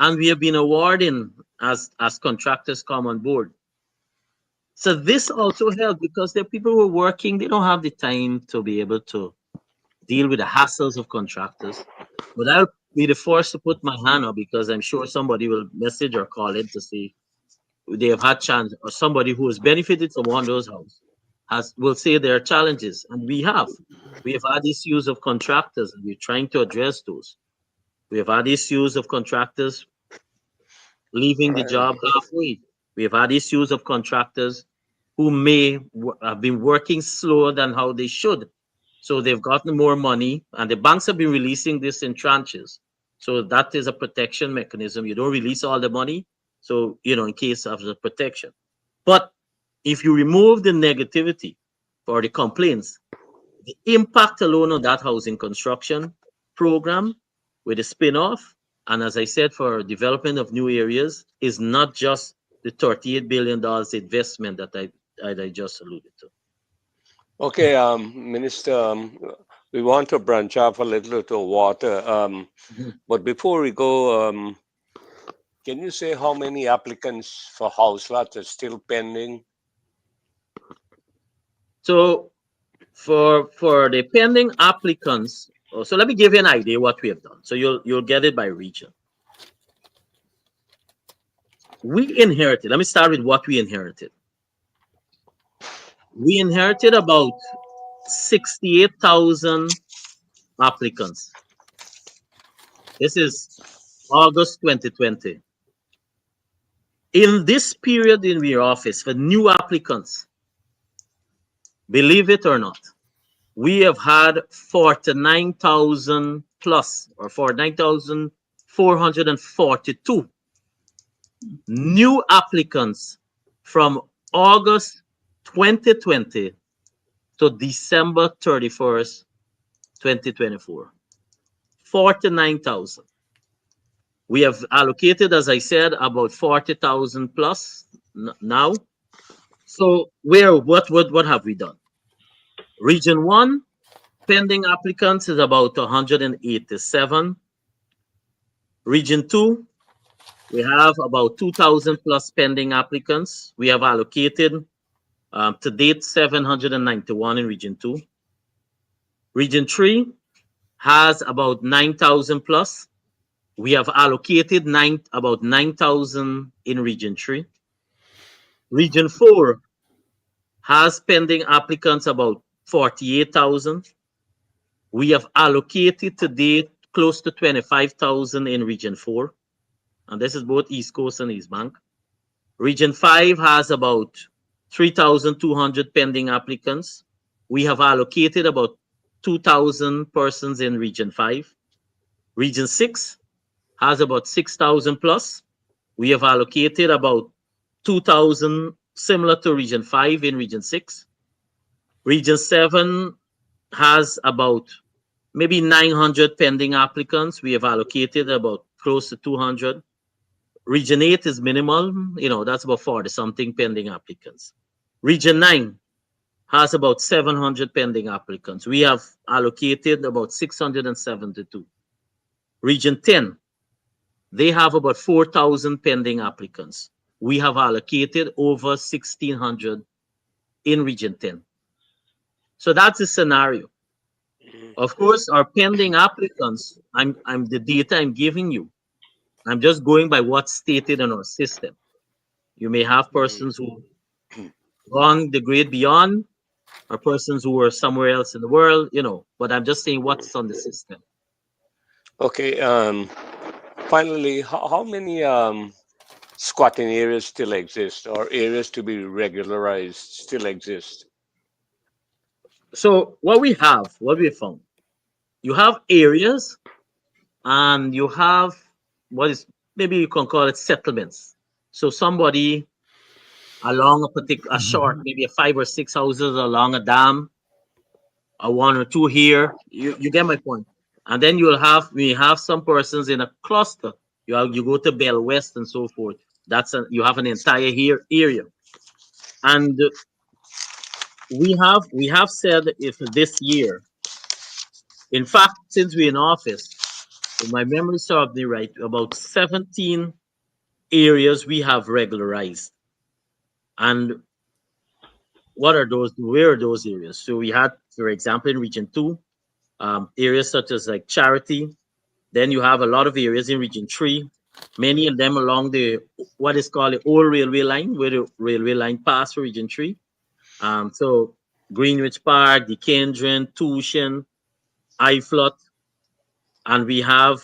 and we have been awarding as contractors come on board. So this also helps because there are people who are working; they don't have the time to be able to deal with the hassles of contractors. But I'll be the first to put my hand up because I'm sure somebody will message or call in to see they have had chance, or somebody who has benefited from one of those houses will say there are challenges, and we have had issues of contractors, and we're trying to address those. We have had issues of contractors leaving the Right. job halfway. We have had issues of contractors who may have been working slower than how they should. So they've gotten more money, and the banks have been releasing this in tranches. So that is a protection mechanism. You don't release all the money. So, in case of the protection. But if you remove the negativity for the complaints, the impact alone on that housing construction program with a spin-off, and as I said, for development of new areas, is not just the $38 billion investment that I just alluded to. Okay, Minister, we want to branch off a little to water. Mhm. But before we go, can you say how many applicants for house lots are still pending? So for the pending applicants, so let me give you an idea what we have done. So you'll get it by region. We inherited. Let me start with what we inherited. We inherited about 68,000 applicants. This is August 2020. In this period in your office for new applicants, believe it or not, we have had 49,000 plus, or 49,442 new applicants from August 2020 to December 31st, 2024. 49,000. We have allocated, as I said, about 40,000 plus now. So what have we done? Region 1, pending applicants is about 187. Region 2, we have about 2,000 plus pending applicants. We have allocated to date 791 in Region 2. Region 3 has about 9,000 plus. We have allocated about 9,000 in Region 3. Region 4 has pending applicants about 48,000. We have allocated to date close to 25,000 in Region 4. And this is both East Coast and East Bank. Region 5 has about 3,200 pending applicants. We have allocated about 2,000 persons in Region 5. Region 6 has about 6,000 plus. We have allocated about 2,000, similar to Region 5 in Region 6. Region 7 has about maybe 900 pending applicants. We have allocated about close to 200. Region 8 is minimal, that's about 40 something pending applicants. Region 9 has about 700 pending applicants. We have allocated about 672. Region 10, they have about 4,000 pending applicants. We have allocated over 1,600 in Region 10. So that's the scenario. Of course, our pending applicants, I'm the data I'm giving you. I'm just going by what's stated in our system. You may have Mm, persons who gone the grade beyond, or persons who are somewhere else in the world, but I'm just saying mm. what's on the system. Okay. Finally, how many squatting areas still exist, or areas to be regularized still exist? So what we found, you have areas and you have what is, maybe you can call it settlements. So somebody along a short, maybe a 5 or 6 houses along a dam, a one or two here. You get my point. And then we have some persons in a cluster. You go to Bell West and so forth. You have an entire here area. And we have said, if this year, in fact, since we're in office, if my memory serves me right, about 17 areas we have regularized. And what are those? Where are those areas? So we had, for example, in Region 2, areas such as like Charity. Then you have a lot of areas in Region 3, many of them along the what is called the old railway line, where the railway line passed for Region 3. So Greenwich Park, the Kendron, Tushin, Iflot, and we have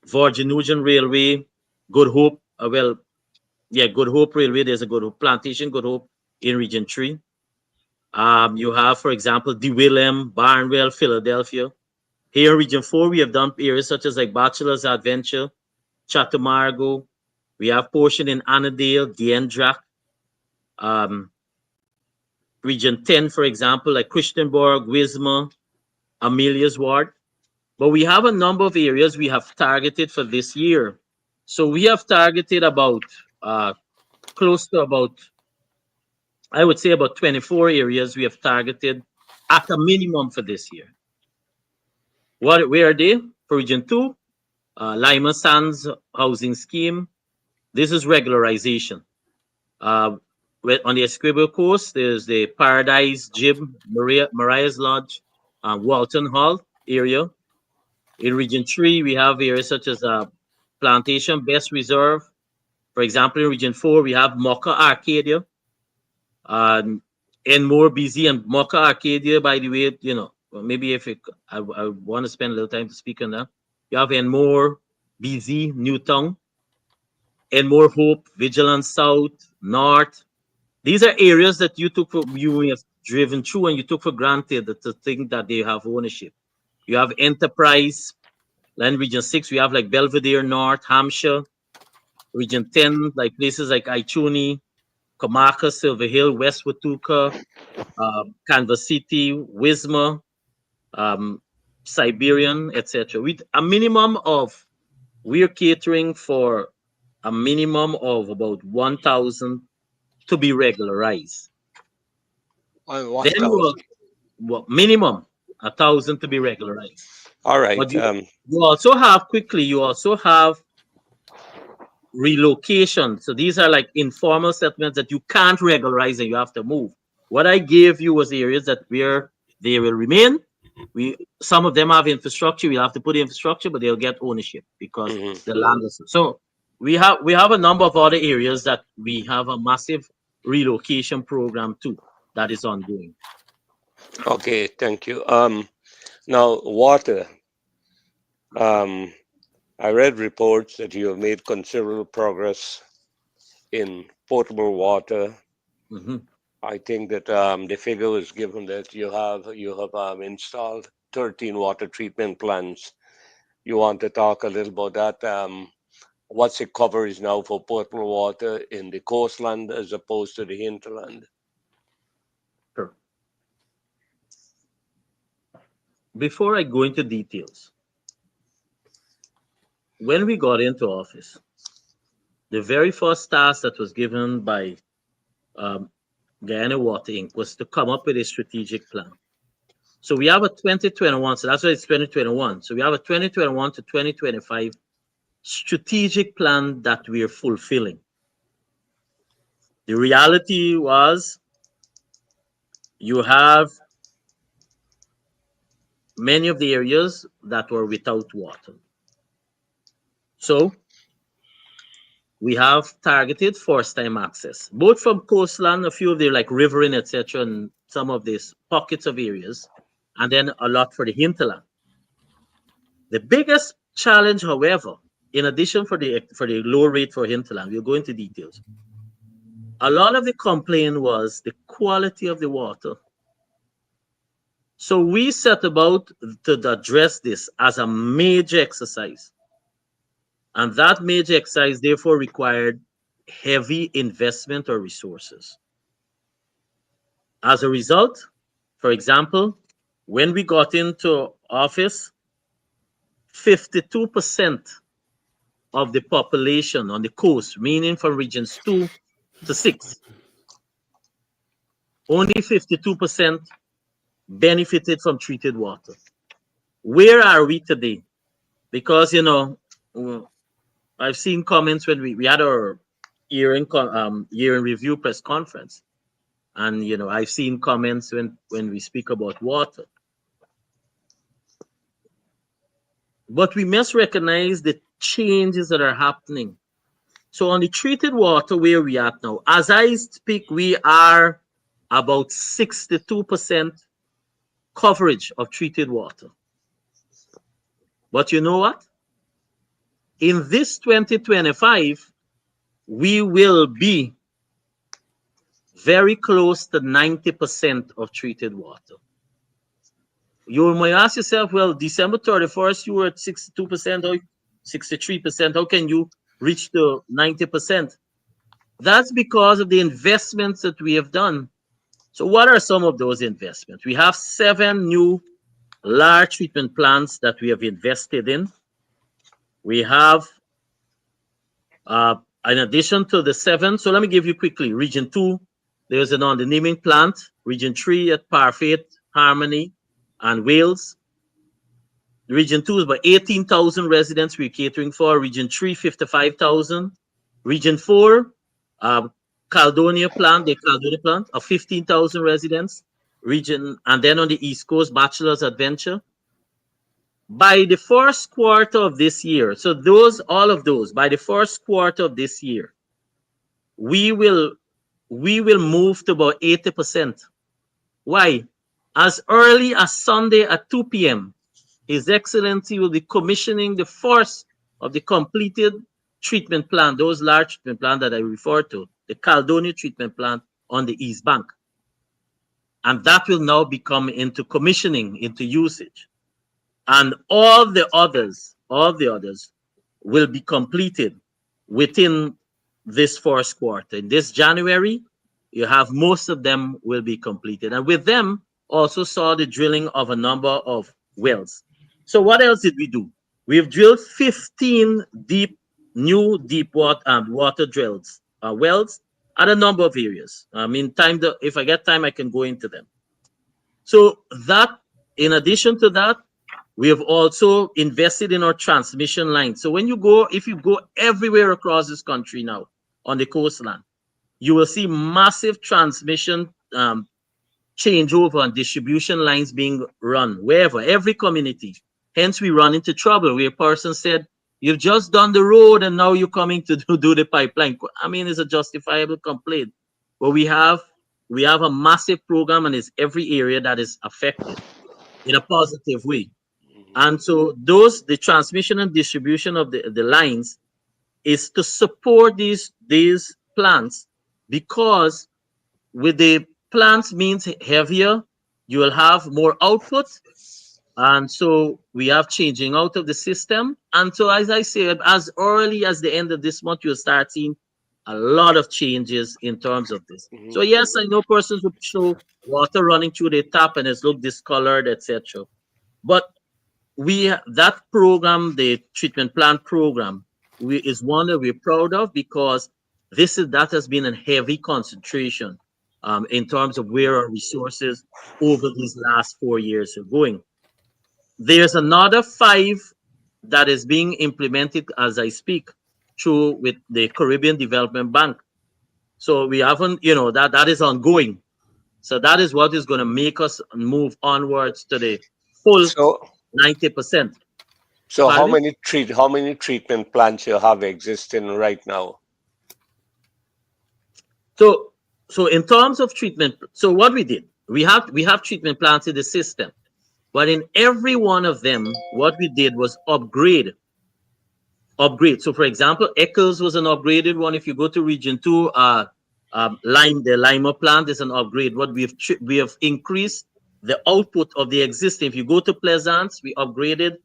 Virgin Nugent Railway, Good Hope. Good Hope Railway. There's a Good Hope Plantation, Good Hope in Region 3. You have, for example, De Willem, Barnwell, Philadelphia. Here in Region 4, we have done areas such as like Bachelor's Adventure, Chatamargo. We have portion in Annandale, Diendrak. Um, Region 10, for example, like Christianborg, Wismar, Amelia's Ward. But we have a number of areas we have targeted for this year. So we have targeted about close to about, I would say about 24 areas we have targeted at a minimum for this year. Where are they? For Region 2, Lima Sands Housing Scheme. This is regularization. Uh, on the Esquibel Coast, there's the Paradise Gym, Mariah's Lodge, Walton Hall area. In Region 3, we have areas such as Plantation Best Reserve. For example, in Region 4, we have Mocha Arcadia, Enmore, BZ, and Mocha Arcadia, by the way, well, maybe I want to spend a little time to speak on that. You have Enmore, BZ, Newtown, Enmore Hope, Vigilance South, North. These are areas that you have driven through and you took for granted to think that they have ownership. You have Enterprise, Land Region 6, we have like Belvedere North, Hampshire, Region 10, like places like Aichuni, Kamaka, Silver Hill, West Watuka, Kansas City, Wismar, um, Siberian, etc. With a minimum of, we're catering for a minimum of about 1,000 to be regularized. Then you will, 1,000. well, minimum 1,000 to be regularized. All But right. you also have relocation. So these are like informal settlements that you can't regularize and you have to move. What I gave you was areas that where they will remain. Some of them have infrastructure. We'll have to put infrastructure, but they'll get ownership because Mhm. the land is. So we have a number of other areas that we have a massive relocation program too that is ongoing. Okay, thank you. Now, water. Um, I read reports that you have made considerable progress in potable water. Mhm. I think that the figure was given that you have installed 13 water treatment plants. You want to talk a little about that? What's the coverage now for potable water in the coastland as opposed to the hinterland? Sure. Before I go into details, when we got into office, the very first task that was given by um, Guyana Water Inc. was to come up with a strategic plan. So we have a 2021, so that's why it's 2021. So we have a 2021 to 2025 strategic plan that we are fulfilling. The reality was you have many of the areas that were without water. So we have targeted first time access, both from coastline, a few of the like riverine, etc., and some of these pockets of areas, and then a lot for the hinterland. The biggest challenge, however, in addition for the low rate for hinterland, we'll go into details. A lot of the complaint was the quality of the water. So we set about to address this as a major exercise. And that major exercise therefore required heavy investment or resources. As a result, for example, when we got into office, 52% of the population on the coast, meaning from regions 2 to 6, only 52% benefited from treated water. Where are we today? Because, I've seen comments when we had our year in review press conference. And, I've seen comments when we speak about water. But we must recognize the changes that are happening. So on the treated water, where we are now, as I speak, we are about 62% coverage of treated water. But you know what? In this 2025, we will be very close to 90% of treated water. You might ask yourself, well, December 31st, you were at 62% or 63%. How can you reach the 90%? That's because of the investments that we have done. So what are some of those investments? We have 7 new large treatment plants that we have invested in. We have, in addition to the 7, so let me give you quickly. Region 2, there's an on-the-naming plant. Region 3 at Parfait, Harmony, and Wales. Region 2 is about 18,000 residents we're catering for. Region 3, 55,000. Region 4, Caledonia plant, the Caledonia plant of 15,000 residents. And then on the East Coast, Bachelor's Adventure. By the first quarter of this year, so all of those, by the first quarter of this year, we will move to about 80%. Why? As early as Sunday at 2 p.m., His Excellency will be commissioning the first of the completed treatment plant, those large treatment plants that I referred to, the Caledonia treatment plant on the East Bank. And that will now become into commissioning, into usage. And all the others will be completed within this first quarter. In this January, you have most of them will be completed. And with them, also saw the drilling of a number of wells. So what else did we do? We've drilled 15 new deep water wells at a number of areas. I mean, if I get time, I can go into them. So that, in addition to that, we have also invested in our transmission line. So if you go everywhere across this country now on the coastline, you will see massive transmission changeover and distribution lines being run wherever, every community. Hence, we run into trouble where a person said, you've just done the road and now you're coming to do the pipeline. I mean, it's a justifiable complaint. But we have a massive program, and it's every area that is affected in a positive way. And so the transmission and distribution of the lines is to support these plants, because with the plants means heavier, you will have more output. And so we have changing out of the system. And so, as I said, as early as the end of this month, you'll start seeing a lot of changes in terms of this. So yes, I know persons will show water running through the tap and it's look discolored, etc. But that program, the treatment plant program, is one that we're proud of, because that has been a heavy concentration in terms of where our resources over these last 4 years are going. There's another 5 that is being implemented as I speak through with the Caribbean Development Bank. So we haven't, that is ongoing. So that is what is going to make us move onwards to the full So 90%. so Pardon me? how many treatment plants you have existing right now? So, so in terms of treatment, so what we did, we have treatment plants in the system, but in every one of them, what we did was upgrade. So, for example, Eccles was an upgraded one. If you go to Region Two, the Lima plant is an upgrade. What we have increased the output of the existing. If you go to Pleasance, we upgraded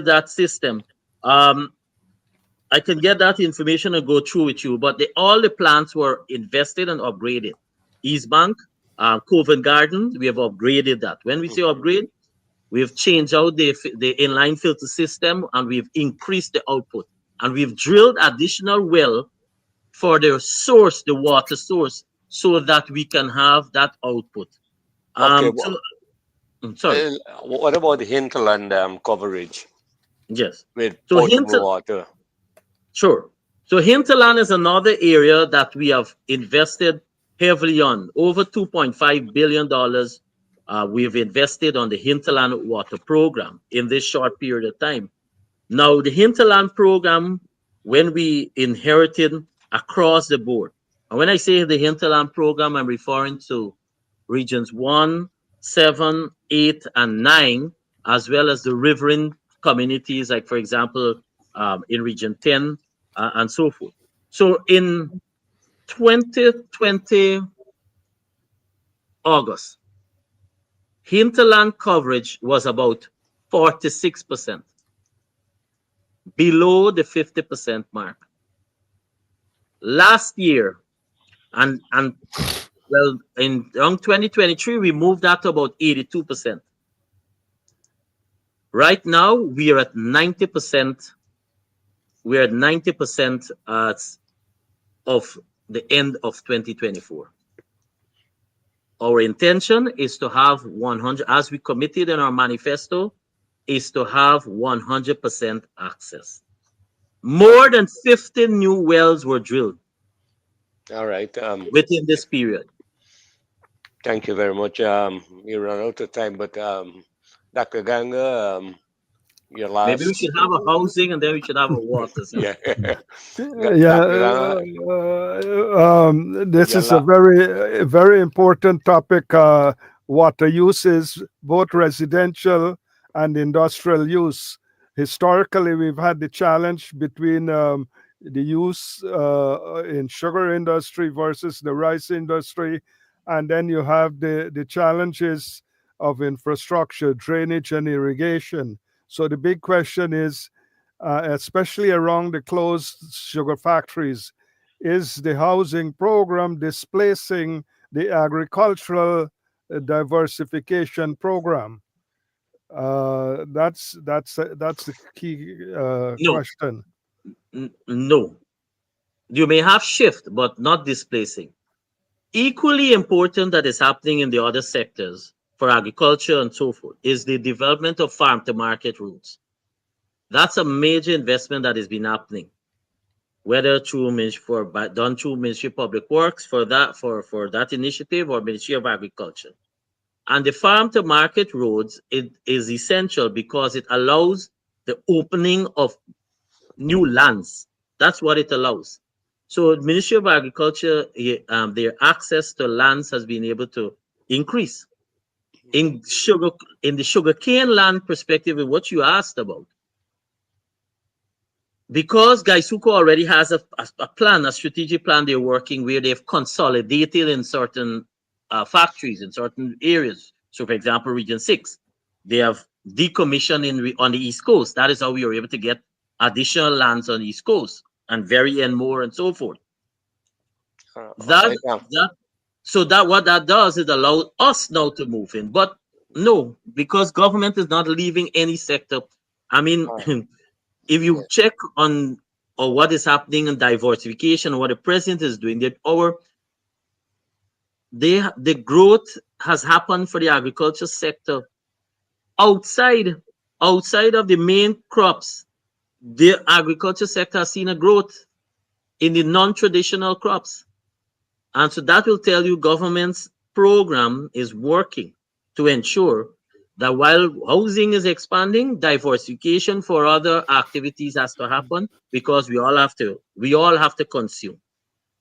that system. Um, I can get that information and go through with you, but all the plants were invested and upgraded. East Bank, Covent Garden, we have upgraded that. When we say Mhm. upgrade, we've changed out the inline filter system and we've increased the output. And we've drilled additional well for the water source, so that we can have that output. Okay, So, well, sorry, what about the hinterland coverage yes. with So potable Hinter, water? sure. So Hinterland is another area that we have invested heavily on. Over $2.5 billion we've invested on the Hinterland water program in this short period of time. Now, the Hinterland program, when we inherited across the board, and when I say the Hinterland program, I'm referring to regions 1, 7, 8, and 9, as well as the riverine communities, like, for example, in region 10, and so forth. So in 2020 August, Hinterland coverage was about 46%, below the 50% mark. Last year, and well, in around 2023, we moved that to about 82%. Right now, we are at 90%. We're at 90% of the end of 2024. Our intention is to have 100, as we committed in our manifesto, is to have 100% access. More than 50 new wells were drilled All right. within this period. Thank you very much. We run out of time, but Dr. Ganga, your Maybe we last, should have a housing and then we should have a water. yeah, Yeah, Dr. Ganga, this your is a la very important topic. Water uses, both residential and industrial use. Historically, we've had the challenge between the use in sugar industry versus the rice industry, and then you have the challenges of infrastructure, drainage, and irrigation. So the big question is, especially around the closed sugar factories, is the housing program displacing the agricultural diversification program? That's the key No, question. no. You may have shift, but not displacing. Equally important that is happening in the other sectors for agriculture and so forth is the development of farm to market routes. That's a major investment that has been happening, whether done through Ministry of Public Works for that initiative or Ministry of Agriculture. And the farm to market roads, it is essential because it allows the opening of new lands. That's what it allows. So Ministry of Agriculture, their access to lands has been able to increase. In sugar, in the sugarcane land perspective, of what you asked about, because Gaisuko already has a plan, a strategic plan they're working where they've consolidated in certain factories in certain areas. So, for example, Region 6, they have decommissioned on the East Coast. That is how we were able to get additional lands on the East Coast and very and more and so forth. all That right. that so that what that does is allow us now to move in. But no, because government is not leaving any sector. I mean, Uh, if yeah. you check on or what is happening in diversification, what the president is doing, that the growth has happened for the agriculture sector outside outside of the main crops. The agriculture sector has seen a growth in the non-traditional crops. And so that will tell you government's program is working to ensure that while housing is expanding, diversification for other activities has to happen because we all have to consume.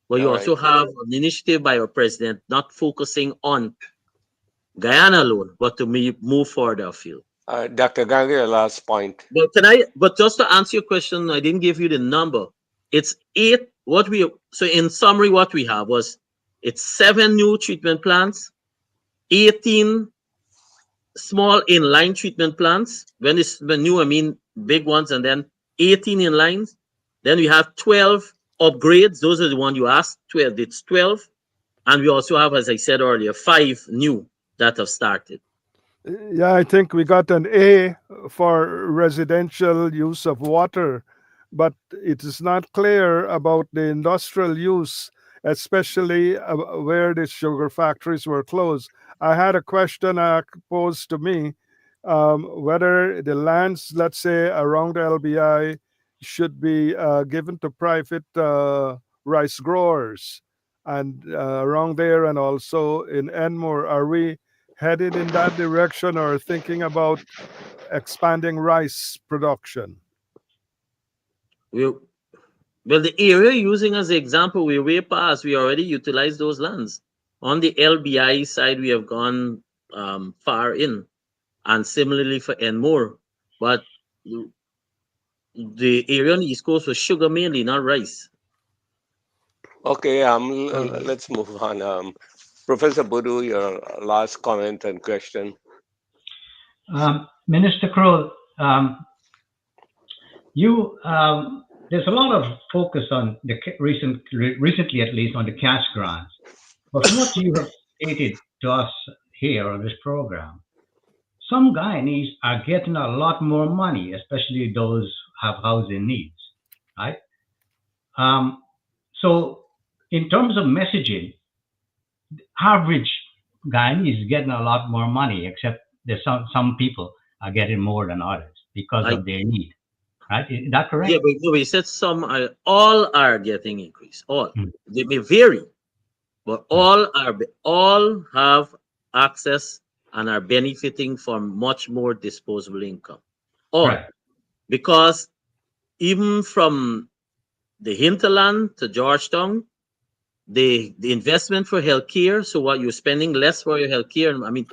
But you All right. also have an initiative by our president not focusing on Guyana alone, but to move further afield. Dr. Gange, your last point. But just to answer your question, I didn't give you the number. It's eight. So in summary, what we have was it's seven new treatment plants, 18 small inline treatment plants. When new, I mean big ones, and then 18 inlines. Then we have 12 upgrades. Those are the one you asked. 12. It's 12. And we also have, as I said earlier, five new that have started. Yeah, I think we got an A for residential use of water, but it is not clear about the industrial use, especially where the sugar factories were closed. I had a question posed to me whether the lands, let's say, around LBI should be given to private rice growers and around there and also in Enmore. Are we headed in that direction or thinking about expanding rice production? We, well, the area using as the example, we're way past. We already utilize those lands. On the LBI side, we have gone far in, and similarly for Enmore. But the area on the East Coast was sugar mainly, not rice. Okay, All right. let's move on. Professor Bodu, your last comment and question. Minister Croal, there's a lot of focus on the recently at least on the cash grants. But from what you have stated to us here on this program, some Guyanese are getting a lot more money, especially those who have housing needs, right? Um, so, in terms of messaging, average Guyanese is getting a lot more money, except there's some people are getting more than others because I of their need, right? Is that Yeah, correct? but no, we said all are getting increase. All Mm, they may vary, but mm. all have access and are benefiting from much more disposable income. All, Right. because even from the hinterland to Georgetown, the investment for healthcare. So what you're spending less for your healthcare. I mean,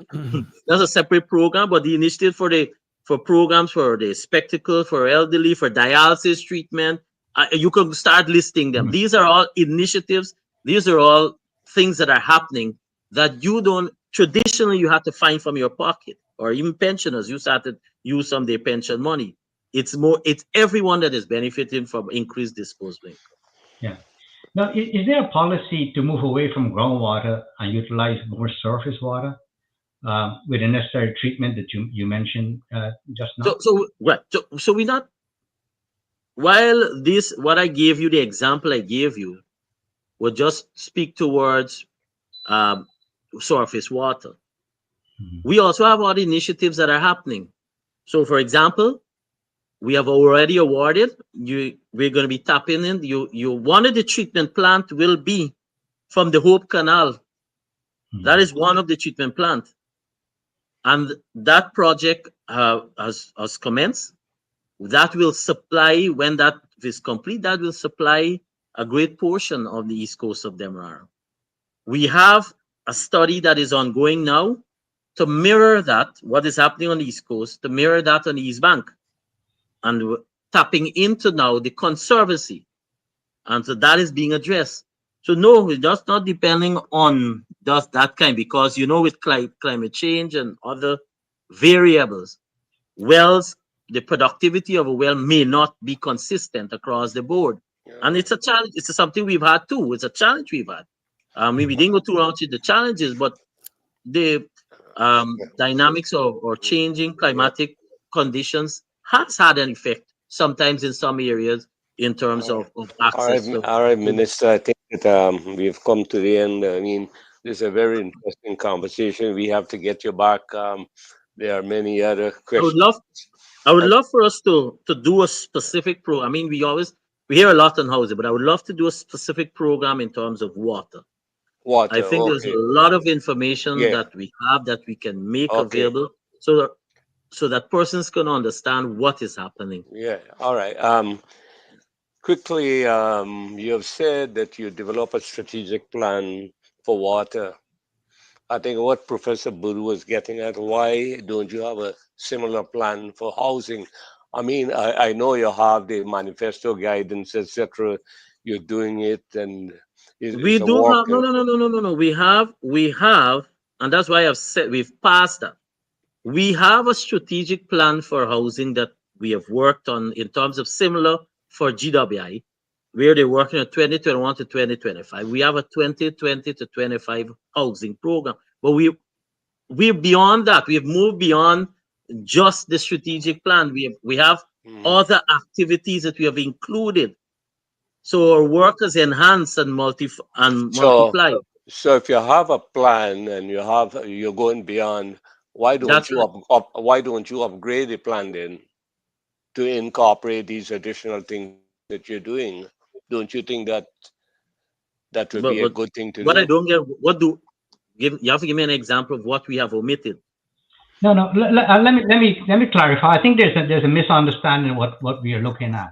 that's a separate program, but the initiative for programs for the spectacle, for elderly, for dialysis treatment, you can start listing them. Mhm. These are all initiatives. These are all things that are happening that you don't traditionally you have to find from your pocket, or even pensioners. You started use some of their pension money. It's everyone that is benefiting from increased disposable income. Yeah. Now, is there a policy to move away from groundwater and utilize more surface water with the necessary treatment that you mentioned just So now? so right. So we not while this what I gave you, the example I gave you would just speak towards um, surface water. Mhm. We also have other initiatives that are happening. So, for example, we have already awarded you. We're going to be tapping in. You one of the treatment plant will be from the Hope Canal. That Mhm. is one of the treatment plant, and that project has commenced. That will supply when that is complete. That will supply a great portion of the east coast of Demerara. We have a study that is ongoing now to mirror that, what is happening on the East Coast, to mirror that on the East Bank. And we're tapping into now the conservancy. And so that is being addressed. So no, we're just not depending on just that kind, because with climate change and other variables, wells, the productivity of a well may not be consistent across the board. And Yeah. it's a challenge. It's something we've had too. It's a challenge we've had. I mean, we Mhm. didn't go too much into the challenges, but the Yeah. dynamics or changing Yeah. climatic conditions has had an effect sometimes in some areas in terms Uh, of access to all right, to- Minister. I think that we've come to the end. I mean, this is a very interesting conversation. We have to get you back. There are many other I would questions. love I would Uh, love for us to do a specific I mean, we hear a lot on housing, but I would love to do a specific program in terms of water. I Water. think there's a Okay. lot of information Yeah. that we have that we can make Okay. available. so so that persons can understand what is happening. Yeah. All right. Quickly, you have said that you develop a strategic plan for water. I think what Professor Buru was getting at, why don't you have a similar plan for housing? I mean, I know you have the manifesto guidance, etc. You're doing it, and We it's a do have no working. no no no no no no. We have, and that's why I've said we've passed that. We have a strategic plan for housing that we have worked on in terms of similar for GWI, where they're working on 2021 to 2025. We have a 2020 to 25 housing program, but we're beyond that. We have moved beyond just the strategic plan. We have Mhm. other activities that we have included. So our work is enhanced and So, multiply. so if you have a plan and you're going beyond, That's right. why don't you upgrade the plan then to incorporate these additional things that you're doing? Don't you think that that would be But a but good thing to what do? I don't get, what do give you have to give me an example of what we have omitted. No, no. Let me clarify. I think there's a misunderstanding what we are looking at.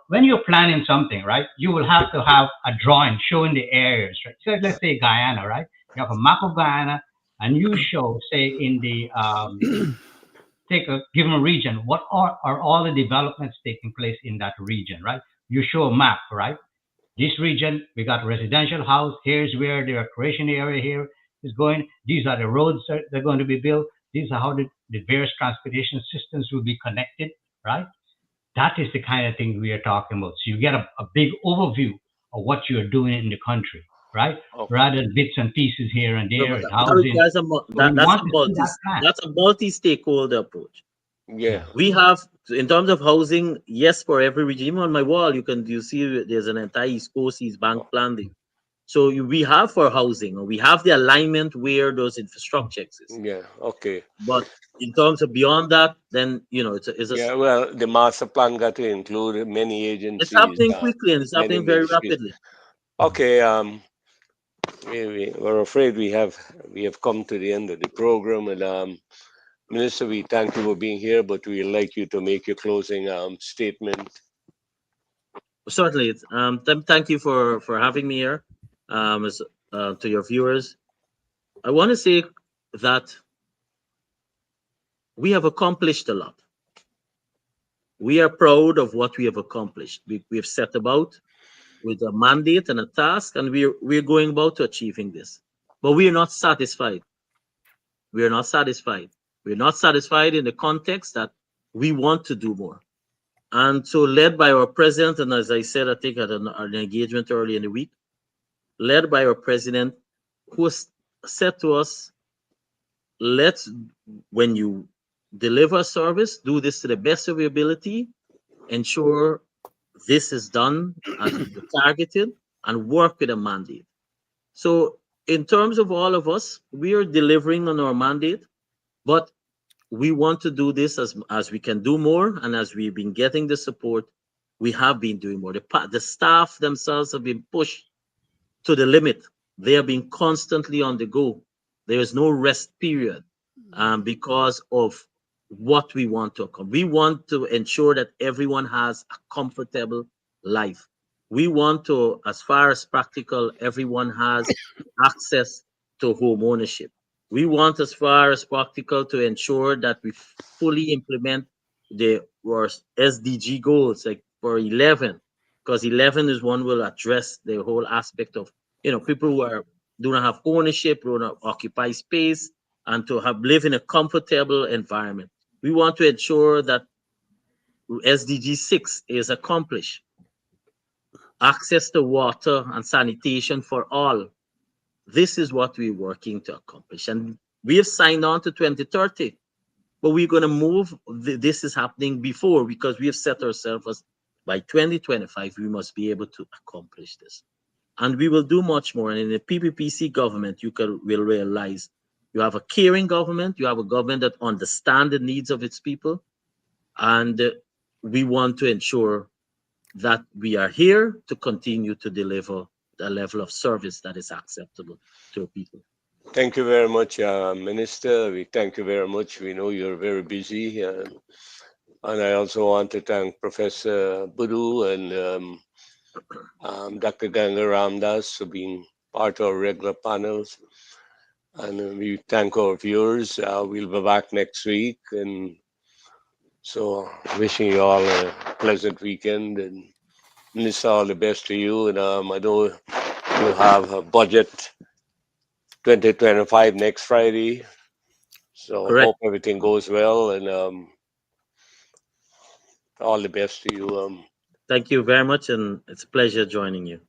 When you're planning something, right, you will have to have a drawing showing the areas, right? So let's say Guyana, right? You have a map of Guyana, and you show, say, in the take a given region, what are all the developments taking place in that region, right? You show a map, right? This region, we got residential house. Here's where the recreation area here is going. These are the roads that are going to be built. These are how the various transportation systems will be connected, right? That is the kind of thing we are talking about. So you get a big overview of what you're doing in the country, right? Okay. Rather than bits and pieces here and No, there but and that housing. requires So we want to see that plan. that's a multi-stakeholder approach. Yeah. Yeah. We have, in terms of housing, yes, for every region. Even on my wall, you see there's an entire East Coast East Bank Oh, plan there. So we have for housing, we have the alignment where those infrastructure exist. yeah. Okay. But in terms of beyond that, then Yeah. Well, the master plan got to include many it's agencies, happening quickly and it's many happening very ministries. rapidly. Okay. We're afraid we have come to the end of the program, and Minister, we thank you for being here, but we'd like you to make your closing statement. Certainly, thank you for having me here. To your viewers, I want to say that we have accomplished a lot. We are proud of what we have accomplished. We have set about with a mandate and a task, and we're going about to achieving this. But we are not satisfied. We are not satisfied. We're not satisfied in the context that we want to do more. And so, led by our president, and as I said, I think at an engagement early in the week, led by our president, who has said to us, let's, when you deliver service, do this to the best of your ability, ensure this is done as targeted, and work with a mandate. So, in terms of all of us, we are delivering on our mandate, but we want to do this as we can do more, and as we've been getting the support, we have been doing more. The staff themselves have been pushed to the limit. They are being constantly on the go. There is no rest period because of what we want to accomplish. We want to ensure that everyone has a comfortable life. We want to, as far as practical, everyone has access to home ownership. We want, as far as practical, to ensure that we fully implement the our SDG goals, like for 11, because 11 is one will address the whole aspect of people who do not have ownership, do not occupy space, and to have live in a comfortable environment. We want to ensure that SDG 6 is accomplished. Access to water and sanitation for all. This is what we're working to accomplish. And we have signed on to 2030, but we're going to move. This is happening before, because we have set ourselves as by 2025, we must be able to accomplish this. And we will do much more. And in the PPPC government, will realize you have a caring government, you have a government that understands the needs of its people, and we want to ensure that we are here to continue to deliver the level of service that is acceptable to people. Thank you very much, Minister. We thank you very much. We know you're very busy. And I also want to thank Professor Budu and Dr. Ganga Ramdas for being part of our regular panels. And we thank our viewers. We'll be back next week. And so, wishing you all a pleasant weekend. And Minister, all the best to you. And I know you have a budget 2025 next Friday. So Correct. hope everything goes well, and all the best to you. Thank you very much, and it's a pleasure joining you.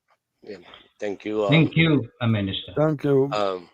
Yeah, thank you. Thank you, Minister. Thank you. Um,